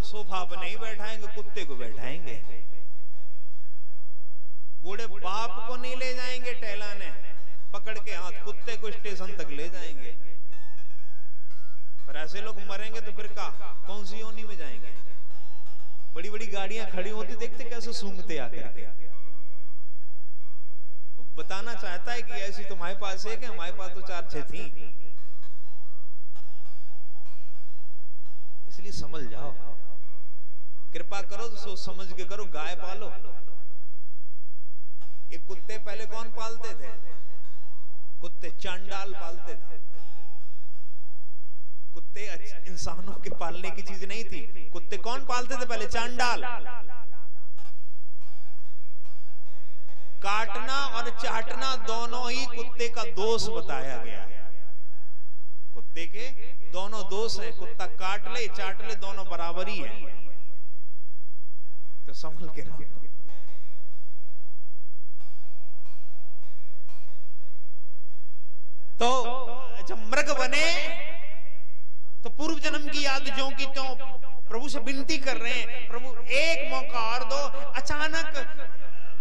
S1: सोफा पर नहीं बैठाएंगे, कुत्ते को बैठाएंगे। बूढ़े बाप को नहीं ले जाएंगे टहलाने, पकड़ के हाथ कुत्ते को स्टेशन तक ले जाएंगे। पर ऐसे लोग मरेंगे तो फिर कौन सी योनि में जाएंगे? बड़ी बड़ी गाड़ियां खड़ी होती देखते कैसे सूंघते आकर के। बताना चाहता है कि ऐसी तुम्हारे पास है कि हमारे पास तो 4-6 थी। इसलिए समझ जाओ, कृपा करो तो सोच समझ के करो। गाय पालो। ये कुत्ते पहले कौन पालते थे? कुत्ते चांडाल पालते थे। कुत्ते इंसानों के पालने की चीज नहीं थी। कुत्ते कौन पालते थे पहले? चांडाल। काटना और चाटना दोनों ही कुत्ते का दोष बताया गया है। कुत्ते के दोनों दोष हैं। कुत्ता काट ले चाट ले दोनों बराबर ही है। तो संभल के रहो। तो जब मृग बने तो पूर्व जन्म की याद ज्यों की त्यों प्रभु से विनती कर रहे हैं, प्रभु एक मौका और दो। अचानक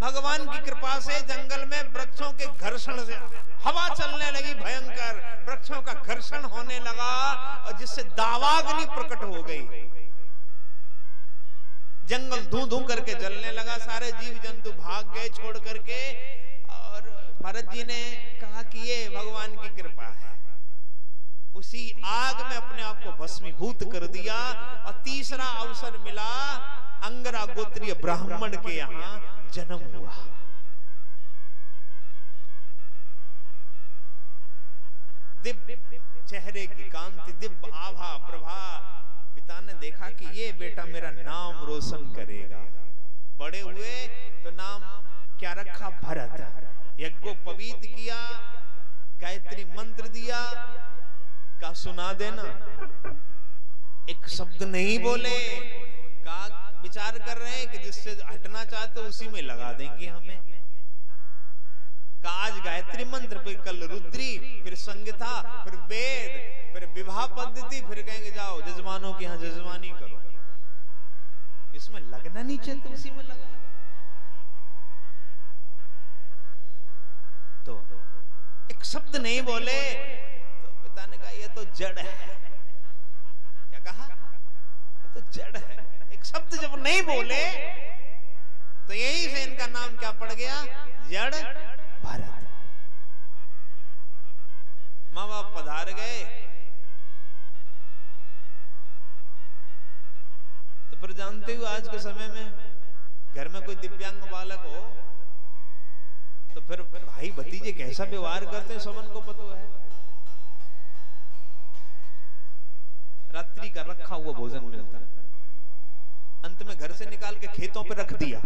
S1: भगवान की कृपा से जंगल में वृक्षों के घर्षण से हवा चलने लगी भयंकर, वृक्षों का घर्षण होने लगा और जिससे दावाग्नि प्रकट हो गई। जंगल धू धू करके जलने लगा, सारे जीव जंतु भाग गए छोड़ करके। और भरत जी ने कहा कि ये भगवान की कृपा है। उसी आग में अपने आप को भस्मीभूत कर दिया और तीसरा अवसर मिला, अंगरा गोत्रीय ब्राह्मण के यहां जन्म हुआ। दिव्य चेहरे की कांति, दिव्य आभा प्रभा। पिता ने देखा कि ये बेटा मेरा नाम रोशन करेगा। बड़े हुए तो नाम क्या रखा? भरत। यज्ञोपवीत किया, गायत्री मंत्र दिया। का सुना देना, एक शब्द नहीं बोले। का विचार कर रहे हैं कि जिससे हटना चाहते उसी में लगा देंगे हमें। का आज गायत्री मंत्र, फिर कल रुद्री, फिर संगीता, फिर वेद, फिर विवाह पद्धति, फिर कहेंगे जाओ जजमानों के यहाँ जजमानी करो। इसमें लगना नहीं चाहिए उसी में लगाएंगे। तो एक शब्द नहीं बोले तो पिता ने कहा ये तो जड़ है। क्या कहा? ये तो जड़ है। एक शब्द जब नहीं बोले तो यही से इनका नाम क्या पड़ गया? जड़ भरत। माँ बाप पधार गए तो फिर जानते हो आज के समय में घर में कोई दिव्यांग बालक हो तो फिर भाई भतीजे कैसा व्यवहार करते हैं सबन को पता है। रात्रि का रखा हुआ भोजन मिलता, अंत में घर से निकाल के खेतों पे रख दिया।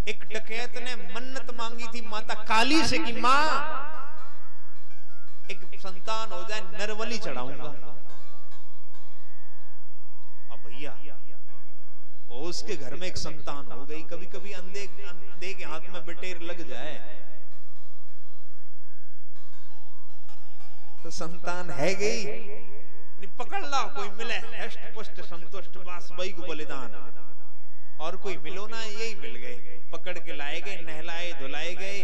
S1: एक डकैत ने मन्नत मांगी थी माता काली से कि मां एक संतान हो जाए, नरबलि चढ़ाऊंगा। अब भैया उसके घर में एक संतान हो गई। कभी कभी अंधे के हाथ में बटेर लग जाए तो संतान है गई, पकड़ ला कोई मिले हष्ट पुष्ट संतुष्ट बास वही को बलिदान। और कोई मिलो ना, यही मिल गए। पकड़ के लाए गए, नहलाए धुलाए गए,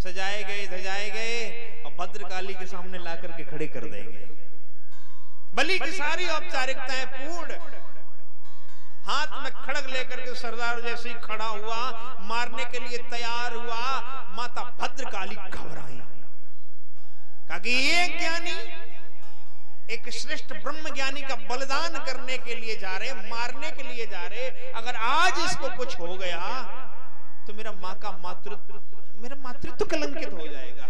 S1: सजाए गए धजाए गए और भद्रकाली के सामने ला करके खड़े कर देंगे। बलि की सारी औपचारिकताएं पूर्ण। हाथ में खड़ग लेकर के सरदार जैसे ही खड़ा हुआ, मारने के लिए तैयार हुआ। माता भद्रकाली घबराई, कहा कि ये ज्ञानी एक श्रेष्ठ ब्रह्म ज्ञानी का बलिदान करने के लिए जा रहे, मारने के लिए जा रहे। अगर आज इसको कुछ हो गया तो मेरा माँ का मेरा मातृत्व कलंकित हो जाएगा।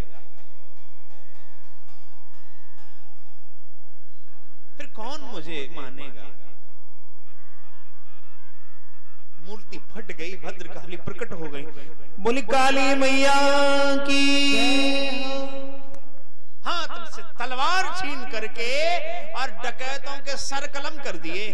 S1: फिर कौन मुझे मानेगा? मूर्ति फट गई, भद्रकाली प्रकट हो गई, बोली काली मैया की। हाथ से तलवार छीन करके और डकैतों के सर कलम कर दिए।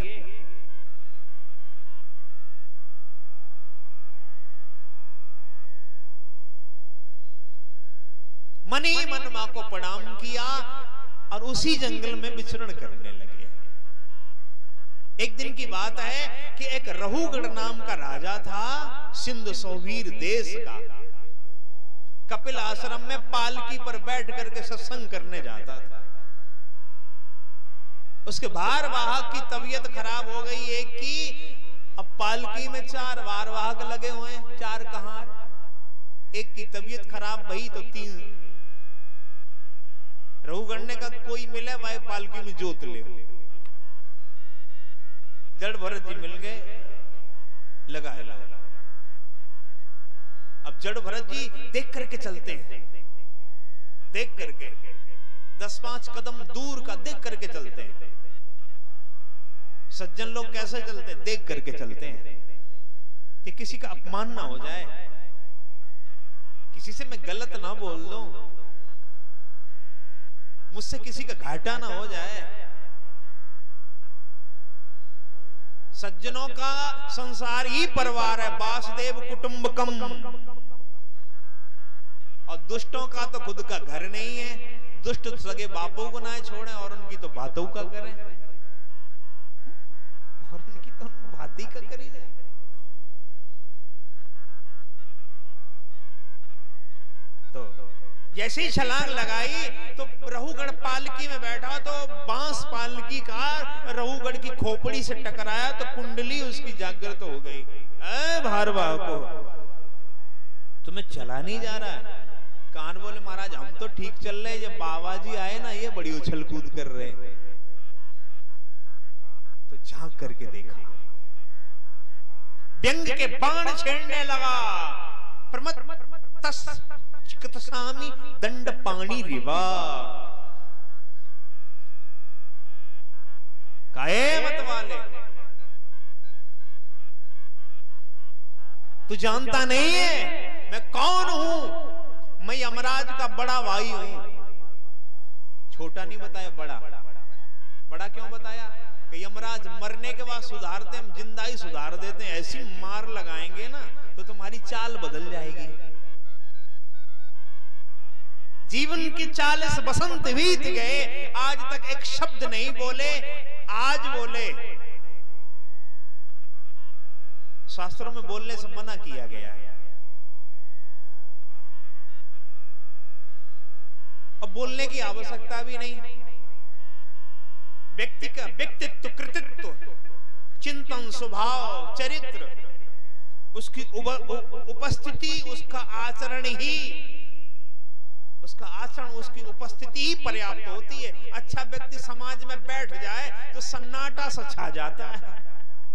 S1: मनी मन मां को प्रणाम किया और उसी जंगल में विचरण करने लगे। एक दिन की बात है कि एक रहुगढ़ नाम का राजा था, सिंध सोवीर देश का। कपिल आश्रम में पालकी पर बैठ करके सत्संग करने जाता था। उसके भारवाहक की तबीयत खराब हो गई एक की। अब पालकी में 4 भारवाहक लगे हुए हैं, 4 कहार। एक की तबीयत खराब भई तो 3 रहुगढ़ का कोई मिले वह पालकी में जोत ले। जड़ भरत जी मिल गए, लगाए लो। अब जड़ भरत जी देख करके चलते हैं, देख करके 10-5 कदम दूर का देख करके चलते हैं। सज्जन लोग कैसे चलते हैं? देख करके चलते हैं कि किसी का अपमान ना हो जाए, किसी से मैं गलत ना बोल दूं, मुझसे किसी का घाटा ना हो जाए। सज्जनों का संसार ही परिवार है, वासुदेव कुटुंबकम। और दुष्टों का तो खुद का घर नहीं है। दुष्ट सगे बापों को ना छोड़े और उनकी तो बातों का करें, और उनकी तो बात ही का करी जाए। तो जैसे ही छलांग लगाई तो रहुगढ़ पालकी में बैठा तो बांस पालकी का रहुगढ़ की खोपड़ी से टकराया तो कुंडली उसकी जागृत हो गई। भारवाह को तुम्हें चला नहीं जा रहा है? कान बोले महाराज हम तो ठीक चल रहे, जब बाबा जी आए ना ये बड़ी उछल कूद कर रहे। तो झांक करके देखा, व्यंग के बाण छेड़ने लगा। चिकतसामी दंड पानी रिवा। काहे मत वाले, तू जानता नहीं है मैं कौन हूं? मैं यमराज का बड़ा भाई हूं। छोटा नहीं बताया, बड़ा। बड़ा क्यों बताया? कि यमराज मरने के बाद सुधारते, हम जिंदा ही सुधार देते हैं। ऐसी मार लगाएंगे ना तो तुम्हारी चाल बदल जाएगी। जीवन की 40 बसंत बीत गए, आज तक एक शब्द नहीं बोले। आज बोले। शास्त्रों में बोलने से मना किया गया है। अब बोलने की आवश्यकता भी नहीं। व्यक्ति का व्यक्तित्व, कृतित्व, चिंतन, स्वभाव, चरित्र, उसकी उपस्थिति, उसका आचरण ही, उसका आचरण, उसकी उपस्थिति ही पर्याप्त होती है। अच्छा व्यक्ति समाज में बैठ जाए तो सन्नाटा सा छा जाता है।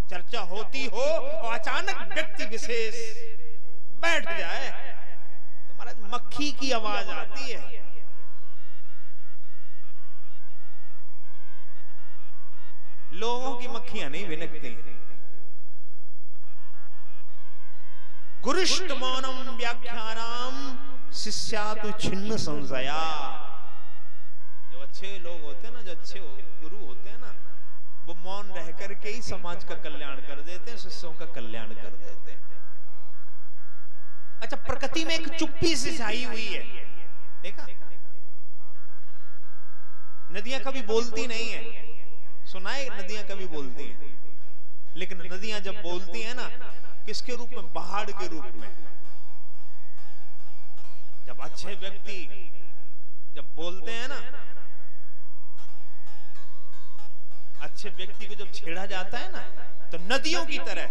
S1: चर्चा होती हो और अचानक व्यक्ति विशेष बैठ जाए तो महाराज मक्खी की आवाज आती है। लोगों की मक्खियां नहीं भिनकती। गुरुष्ट मौनम व्याख्यानाम शिष्यातु छिन्न संशया। जो अच्छे लोग होते हैं ना, जो अच्छे गुरु होते हैं ना, वो मौन रह करके ही समाज का कल्याण कर देते हैं, शिष्यों का कल्याण कर देते हैं। अच्छा, प्रकृति में एक चुप्पी सी छाई हुई है, देखा? नदियां कभी बोलती नहीं है, सुना है? नदियां कभी बोलती हैं, लेकिन नदियां जब बोलती हैं ना, किसके रूप में? पहाड़ के रूप में। जब अच्छे व्यक्ति जब बोलते हैं ना, अच्छे व्यक्ति को जब छेड़ा जाता है ना, तो नदियों की तरह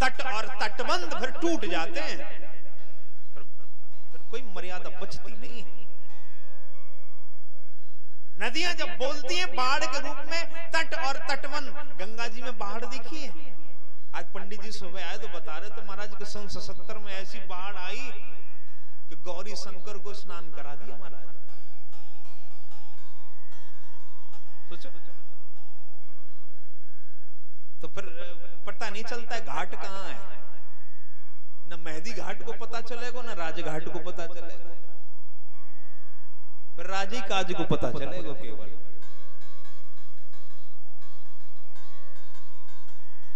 S1: तट और तटबंध फिर टूट जाते हैं। फिर कोई मर्यादा बचती नहीं है। नदियां जब बोलती हैं बाढ़ के रूप में, तट और तटबंध, गंगा जी में बाढ़ दिखी है? आज पंडित जी सुबह आए तो बता रहे थे महाराज के सन 77 में ऐसी बाढ़ आई कि गौरी शंकर को स्नान करा दिया महाराज। सोचो, तो फिर पता नहीं चलता है घाट कहां है, न मेहदी घाट को पता चलेगा न राजघाट को पता चलेगा, फिर राजी काज को पता चलेगा केवल।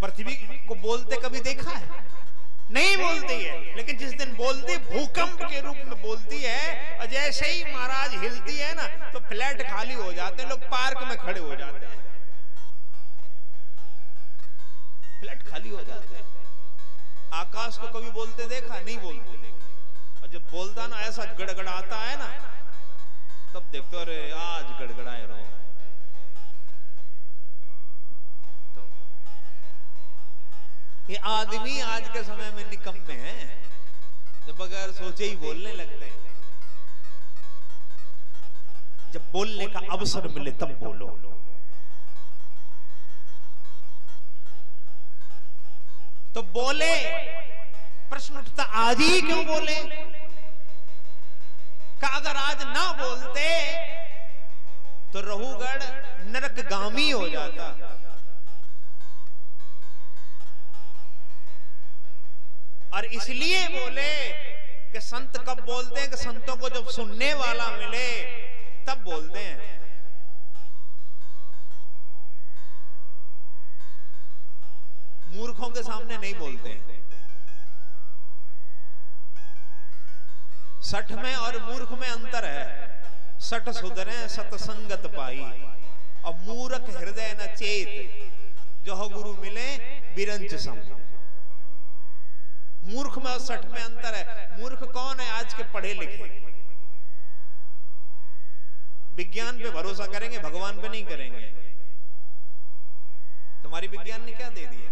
S1: पृथ्वी को बोलते कभी देखा है? नहीं बोलती है, लेकिन जिस दिन बोलती भूकंप के रूप में बोलती है, और जैसे ही महाराज हिलती है ना तो फ्लैट खाली हो जाते हैं, लोग पार्क में खड़े हो जाते हैं, फ्लैट खाली हो जाते हैं। आकाश को कभी बोलते देखा? नहीं बोलते देखा। और जब बोलता ना ऐसा गड़गड़ाता है ना, तब देखते अरे आज गड़गड़ाए रहो। तो ये आदमी आज के समय में निकम्मे हैं, जब बगैर सोचे ही बोलने लगते हैं। जब बोलने का अवसर मिले तब बोलो। तो बोले, प्रश्न उठता आज ही क्यों बोले? का अगर आज ना बोलते तो रहुगढ़ नरकगामी हो जाता। और इसलिए बोले कि संत कब बोलते हैं कि संतों को जब सुनने वाला मिले तब बोलते हैं। मूर्खों के सामने नहीं बोलते हैं। सठ में और मूर्ख में अंतर है। सठ सुधरे सतसंगत पाई, और मूर्ख हृदय न चेत, जो गुरु मिले बिरंच सम। मूर्ख में और सठ में अंतर है। मूर्ख कौन है? आज के पढ़े लिखे, विज्ञान पे भरोसा करेंगे, भगवान पे नहीं करेंगे। तुम्हारी विज्ञान ने क्या दे दिया?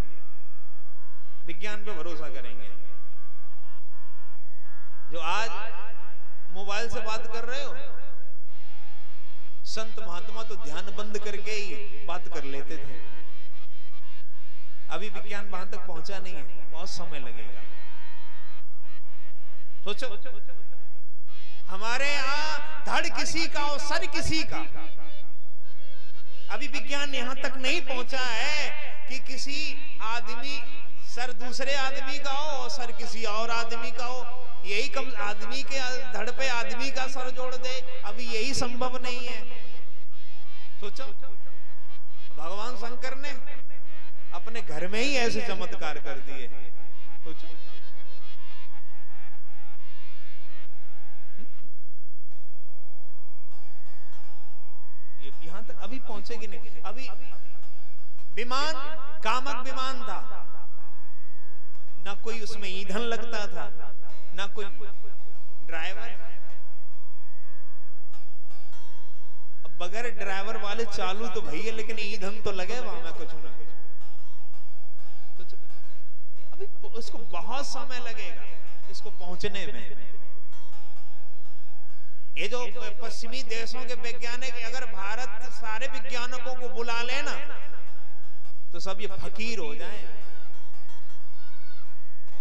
S1: विज्ञान पे भरोसा करेंगे। जो आज मोबाइल से बात कर रहे हो, संत महात्मा तो ध्यान बंद करके ही बात कर लेते थे। अभी विज्ञान वहां तक पहुंचा नहीं है, बहुत समय लगेगा। सोचो, हमारे यहाँ धड़ किसी का और सर किसी का। अभी विज्ञान यहां तक नहीं पहुंचा है कि किसी आदमी सर दूसरे आदमी का हो और सर किसी और आदमी का हो। यही कम आदमी के धड़ पे आदमी का सर जोड़ दे, अभी यही संभव नहीं है। सोचो, भगवान शंकर ने अपने घर में ही ऐसे चमत्कार कर दिए। सोचो, ये यहां तक अभी पहुंचेगी नहीं। अभी विमान कामक विमान था, ना कोई उसमें ईंधन लगता था, ना कोई ड्राइवर। अब बगैर ड्राइवर वाले चालू तो भैया, लेकिन ईंधन तो लगे वहां में कुछ ना कुछ। तो अभी इसको बहुत समय लगेगा इसको पहुंचने में। ये जो पश्चिमी देशों के वैज्ञानिक, अगर भारत सारे वैज्ञानिकों को बुला लेना तो सब ये फकीर हो जाएं।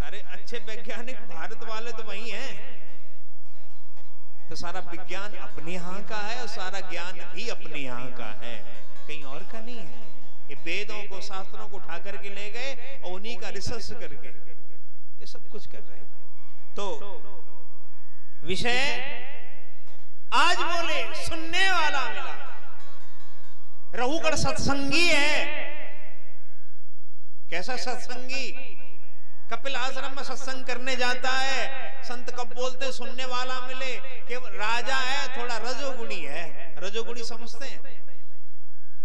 S1: सारे अच्छे वैज्ञानिक भारत वाले तो वही हैं। तो सारा विज्ञान अपने यहाँ का है और सारा ज्ञान भी अपने यहाँ का है, कहीं और का नहीं है। ये वेदों को शास्त्रों को उठा करके ले गए और उन्हीं का रिसर्च करके ये सब कुछ कर रहे हैं। तो विषय आज बोले सुनने वाला मिला। रहुगढ़ सत्संगी है। कैसा सत्संगी? कपिल आश्रम में सत्संग करने जाता है, संत कब बोलते सुनने वाला मिले। कि राजा है, थोड़ा रजोगुणी है। रजोगुणी समझते हैं?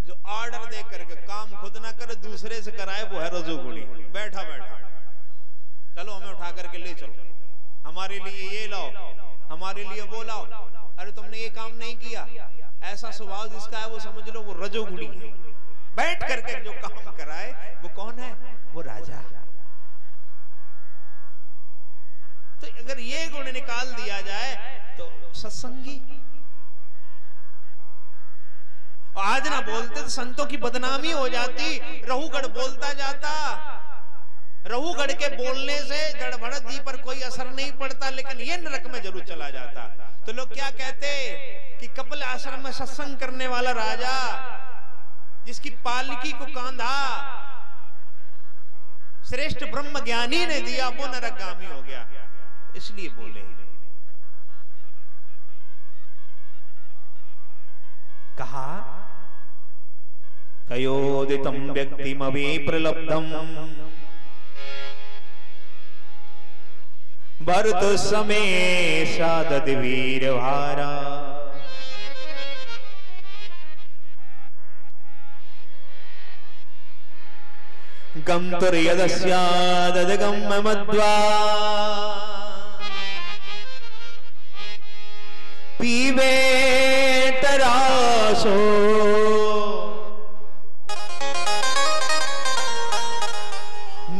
S1: जो ऑर्डर दे करके काम खुद ना करे, दूसरे से कराए, वो है रजोगुणी। बैठा बैठा चलो हमें उठा करके ले चलो, हमारे लिए ये लाओ, हमारे लिए वो लाओ। अरे तुमने ये काम नहीं किया। ऐसा स्वभाव जिसका है वो समझ लो वो रजोगुणी है। बैठ करके जो काम कराए वो कौन है? वो राजा। तो अगर ये गुण निकाल दिया जाए तो सत्संगी। आज ना बोलते तो संतों की बदनामी हो जाती। रहुगढ़ बोलता जाता रहुगढ़ के बोलने से जड़ भरत जी पर कोई असर नहीं पड़ता, लेकिन ये नरक में जरूर चला जाता। तो लोग क्या कहते कि कपिल आश्रम में सत्संग करने वाला राजा जिसकी पालकी को कांधा श्रेष्ठ ब्रह्म ज्ञानी ने दिया, वो नरकगामी हो गया। इसलिए बोले। कहा तयोदितं व्यक्तिमवि प्रलब्धम भरत समय सादत वीर भारा। गंतुर यदस्यादगम मद्वा पीवे तरासो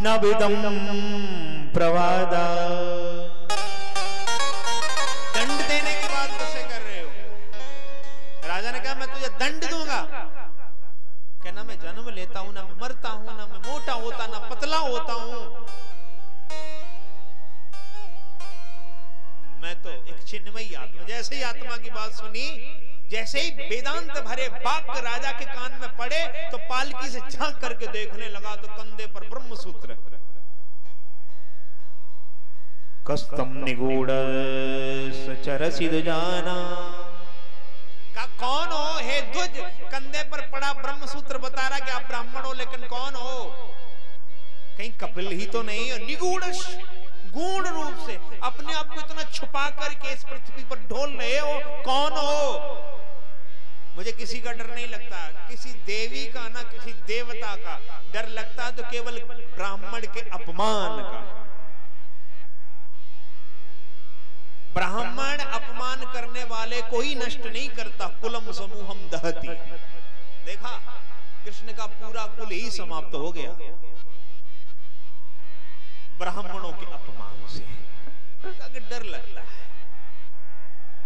S1: नविदम प्रवादा। दंड देने की बात कैसे कर रहे हो? राजा ने कहा मैं तुझे दंड दूंगा। कहना मैं जन्म लेता हूं, ना मैं मरता हूं, ना मैं मोटा होता, ना पतला होता हूं। मैं तो एक चिन्मयी आत्मा। जैसे ही आत्मा की बात सुनी, जैसे ही वेदांत भरे वाक्य राजा के कान में पड़े, तो पालकी से झांक करके देखने लगा तो कंधे पर ब्रह्म सूत्र। कस्तम निगूढ़ सचरसि दुजाना। का कौन हो हे द्विज? कंधे पर पड़ा ब्रह्म सूत्र बता रहा कि आप ब्राह्मण हो, लेकिन कौन हो? कहीं कपिल ही तो नहीं हो? निगूढ़ गूढ़ रूप से अपने आप को इतना छुपा करके इस पृथ्वी पर ढोल रहे हो, कौन हो? मुझे किसी का डर नहीं लगता, किसी देवी का ना किसी देवता का डर लगता तो केवल ब्राह्मण के अपमान का। ब्राह्मण अपमान करने वाले को ही नष्ट नहीं करता, कुलम समूहम दहती। देखा, कृष्ण का पूरा कुल ही समाप्त हो गया ब्राह्मणों के अपमान से। डर लगता है।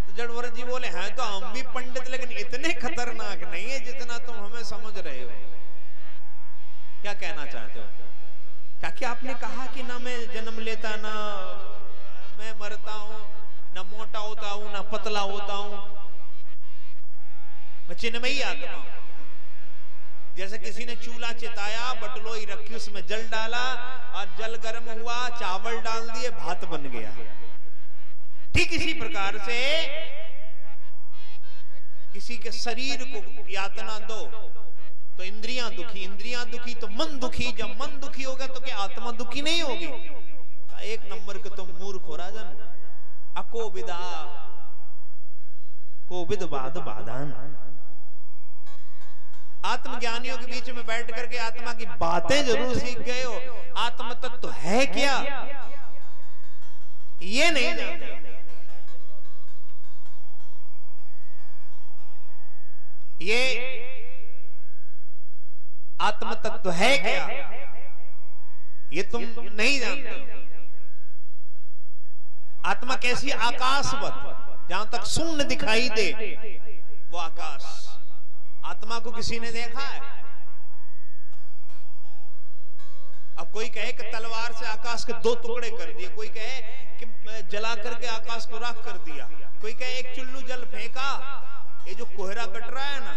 S1: तो जड़भरत जी बोले हैं तो हम भी पंडित, लेकिन इतने खतरनाक नहीं है जितना तुम हमें समझ रहे हो। क्या कहना चाहते हो? क्या आपने कहा कि ना मैं जन्म लेता, ना मैं मरता हूं, ना मोटा होता हूं, ना पतला होता हूं, मैं चिन्मयी आत्मा हूं। जैसे किसी ने चूल्हा चिताया, बटलोई रखी, उसमें जल डाला और जल गर्म हुआ, चावल डाल दिए, भात बन गया। ठीक इसी प्रकार से किसी के शरीर को यातना दो तो इंद्रियां दुखी तो मन दुखी। जब मन दुखी होगा तो क्या आत्मा दुखी नहीं होगी? एक नंबर के तुम मूर्ख हो राजन। अकोविदा कोविद बाद बादान। आत्मज्ञानियों के बीच में बैठ करके आत्मा की बातें जरूर सीख गए हो, आत्म तत्व तो है क्या ये नहीं जानते। ये आत्म तत्व है क्या ये तुम नहीं जानते। आत्मा कैसी? आकाशवत, जहां तक शून्य दिखाई दे वो आकाश। आत्मा को किसी ने देखा है? अब कोई कहे कि तलवार से आकाश के दो टुकड़े कर दिए, कोई कहे कि जला करके आकाश को राख कर दिया, कोई कहे एक चुल्लू जल फेंका। ये जो कोहरा कट रहा है ना,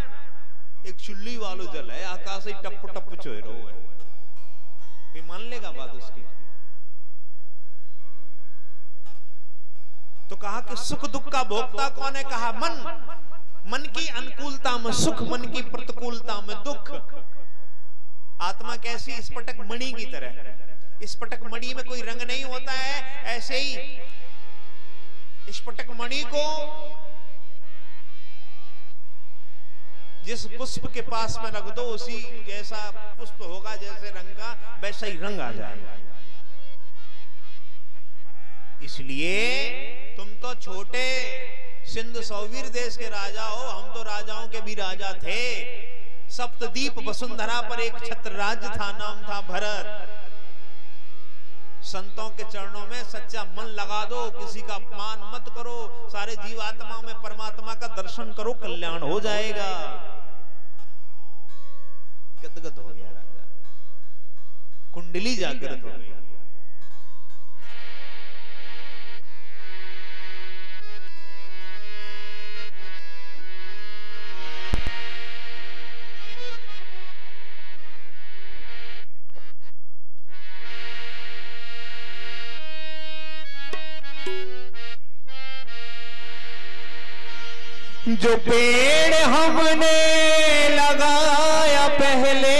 S1: एक चुल्ली वालो जल है, आकाश ही टप टप चोरो है। कोई मान लेगा बात उसकी? तो कहा कि सुख दुख का भोक्ता कौन है? कहा मन। मन की अनुकूलता में सुख, मन की प्रतिकूलता में दुख। आत्मा कैसी? स्फटिक मणि की तरह। स्फटिक मणि में कोई रंग नहीं होता है, ऐसे ही स्फटिक मणि को जिस पुष्प के पास में रख दो, उसी जैसा पुष्प होगा, जैसे रंग का वैसा ही रंग आ जाएगा। इसलिए तुम तो छोटे सिंध सौवीर देश के राजा हो, हम तो राजाओं के भी राजा थे। सप्तदीप वसुंधरा पर एक छत्र राज्य था, नाम था भरत। संतों के चरणों में सच्चा मन लगा दो, किसी का अपमान मत करो, सारे जीवात्माओं में परमात्मा का दर्शन करो, कल्याण हो जाएगा। गदगद हो गया राजा। कुंडली जागृत हो गई।
S3: जो पेड़ हमने लगाया पहले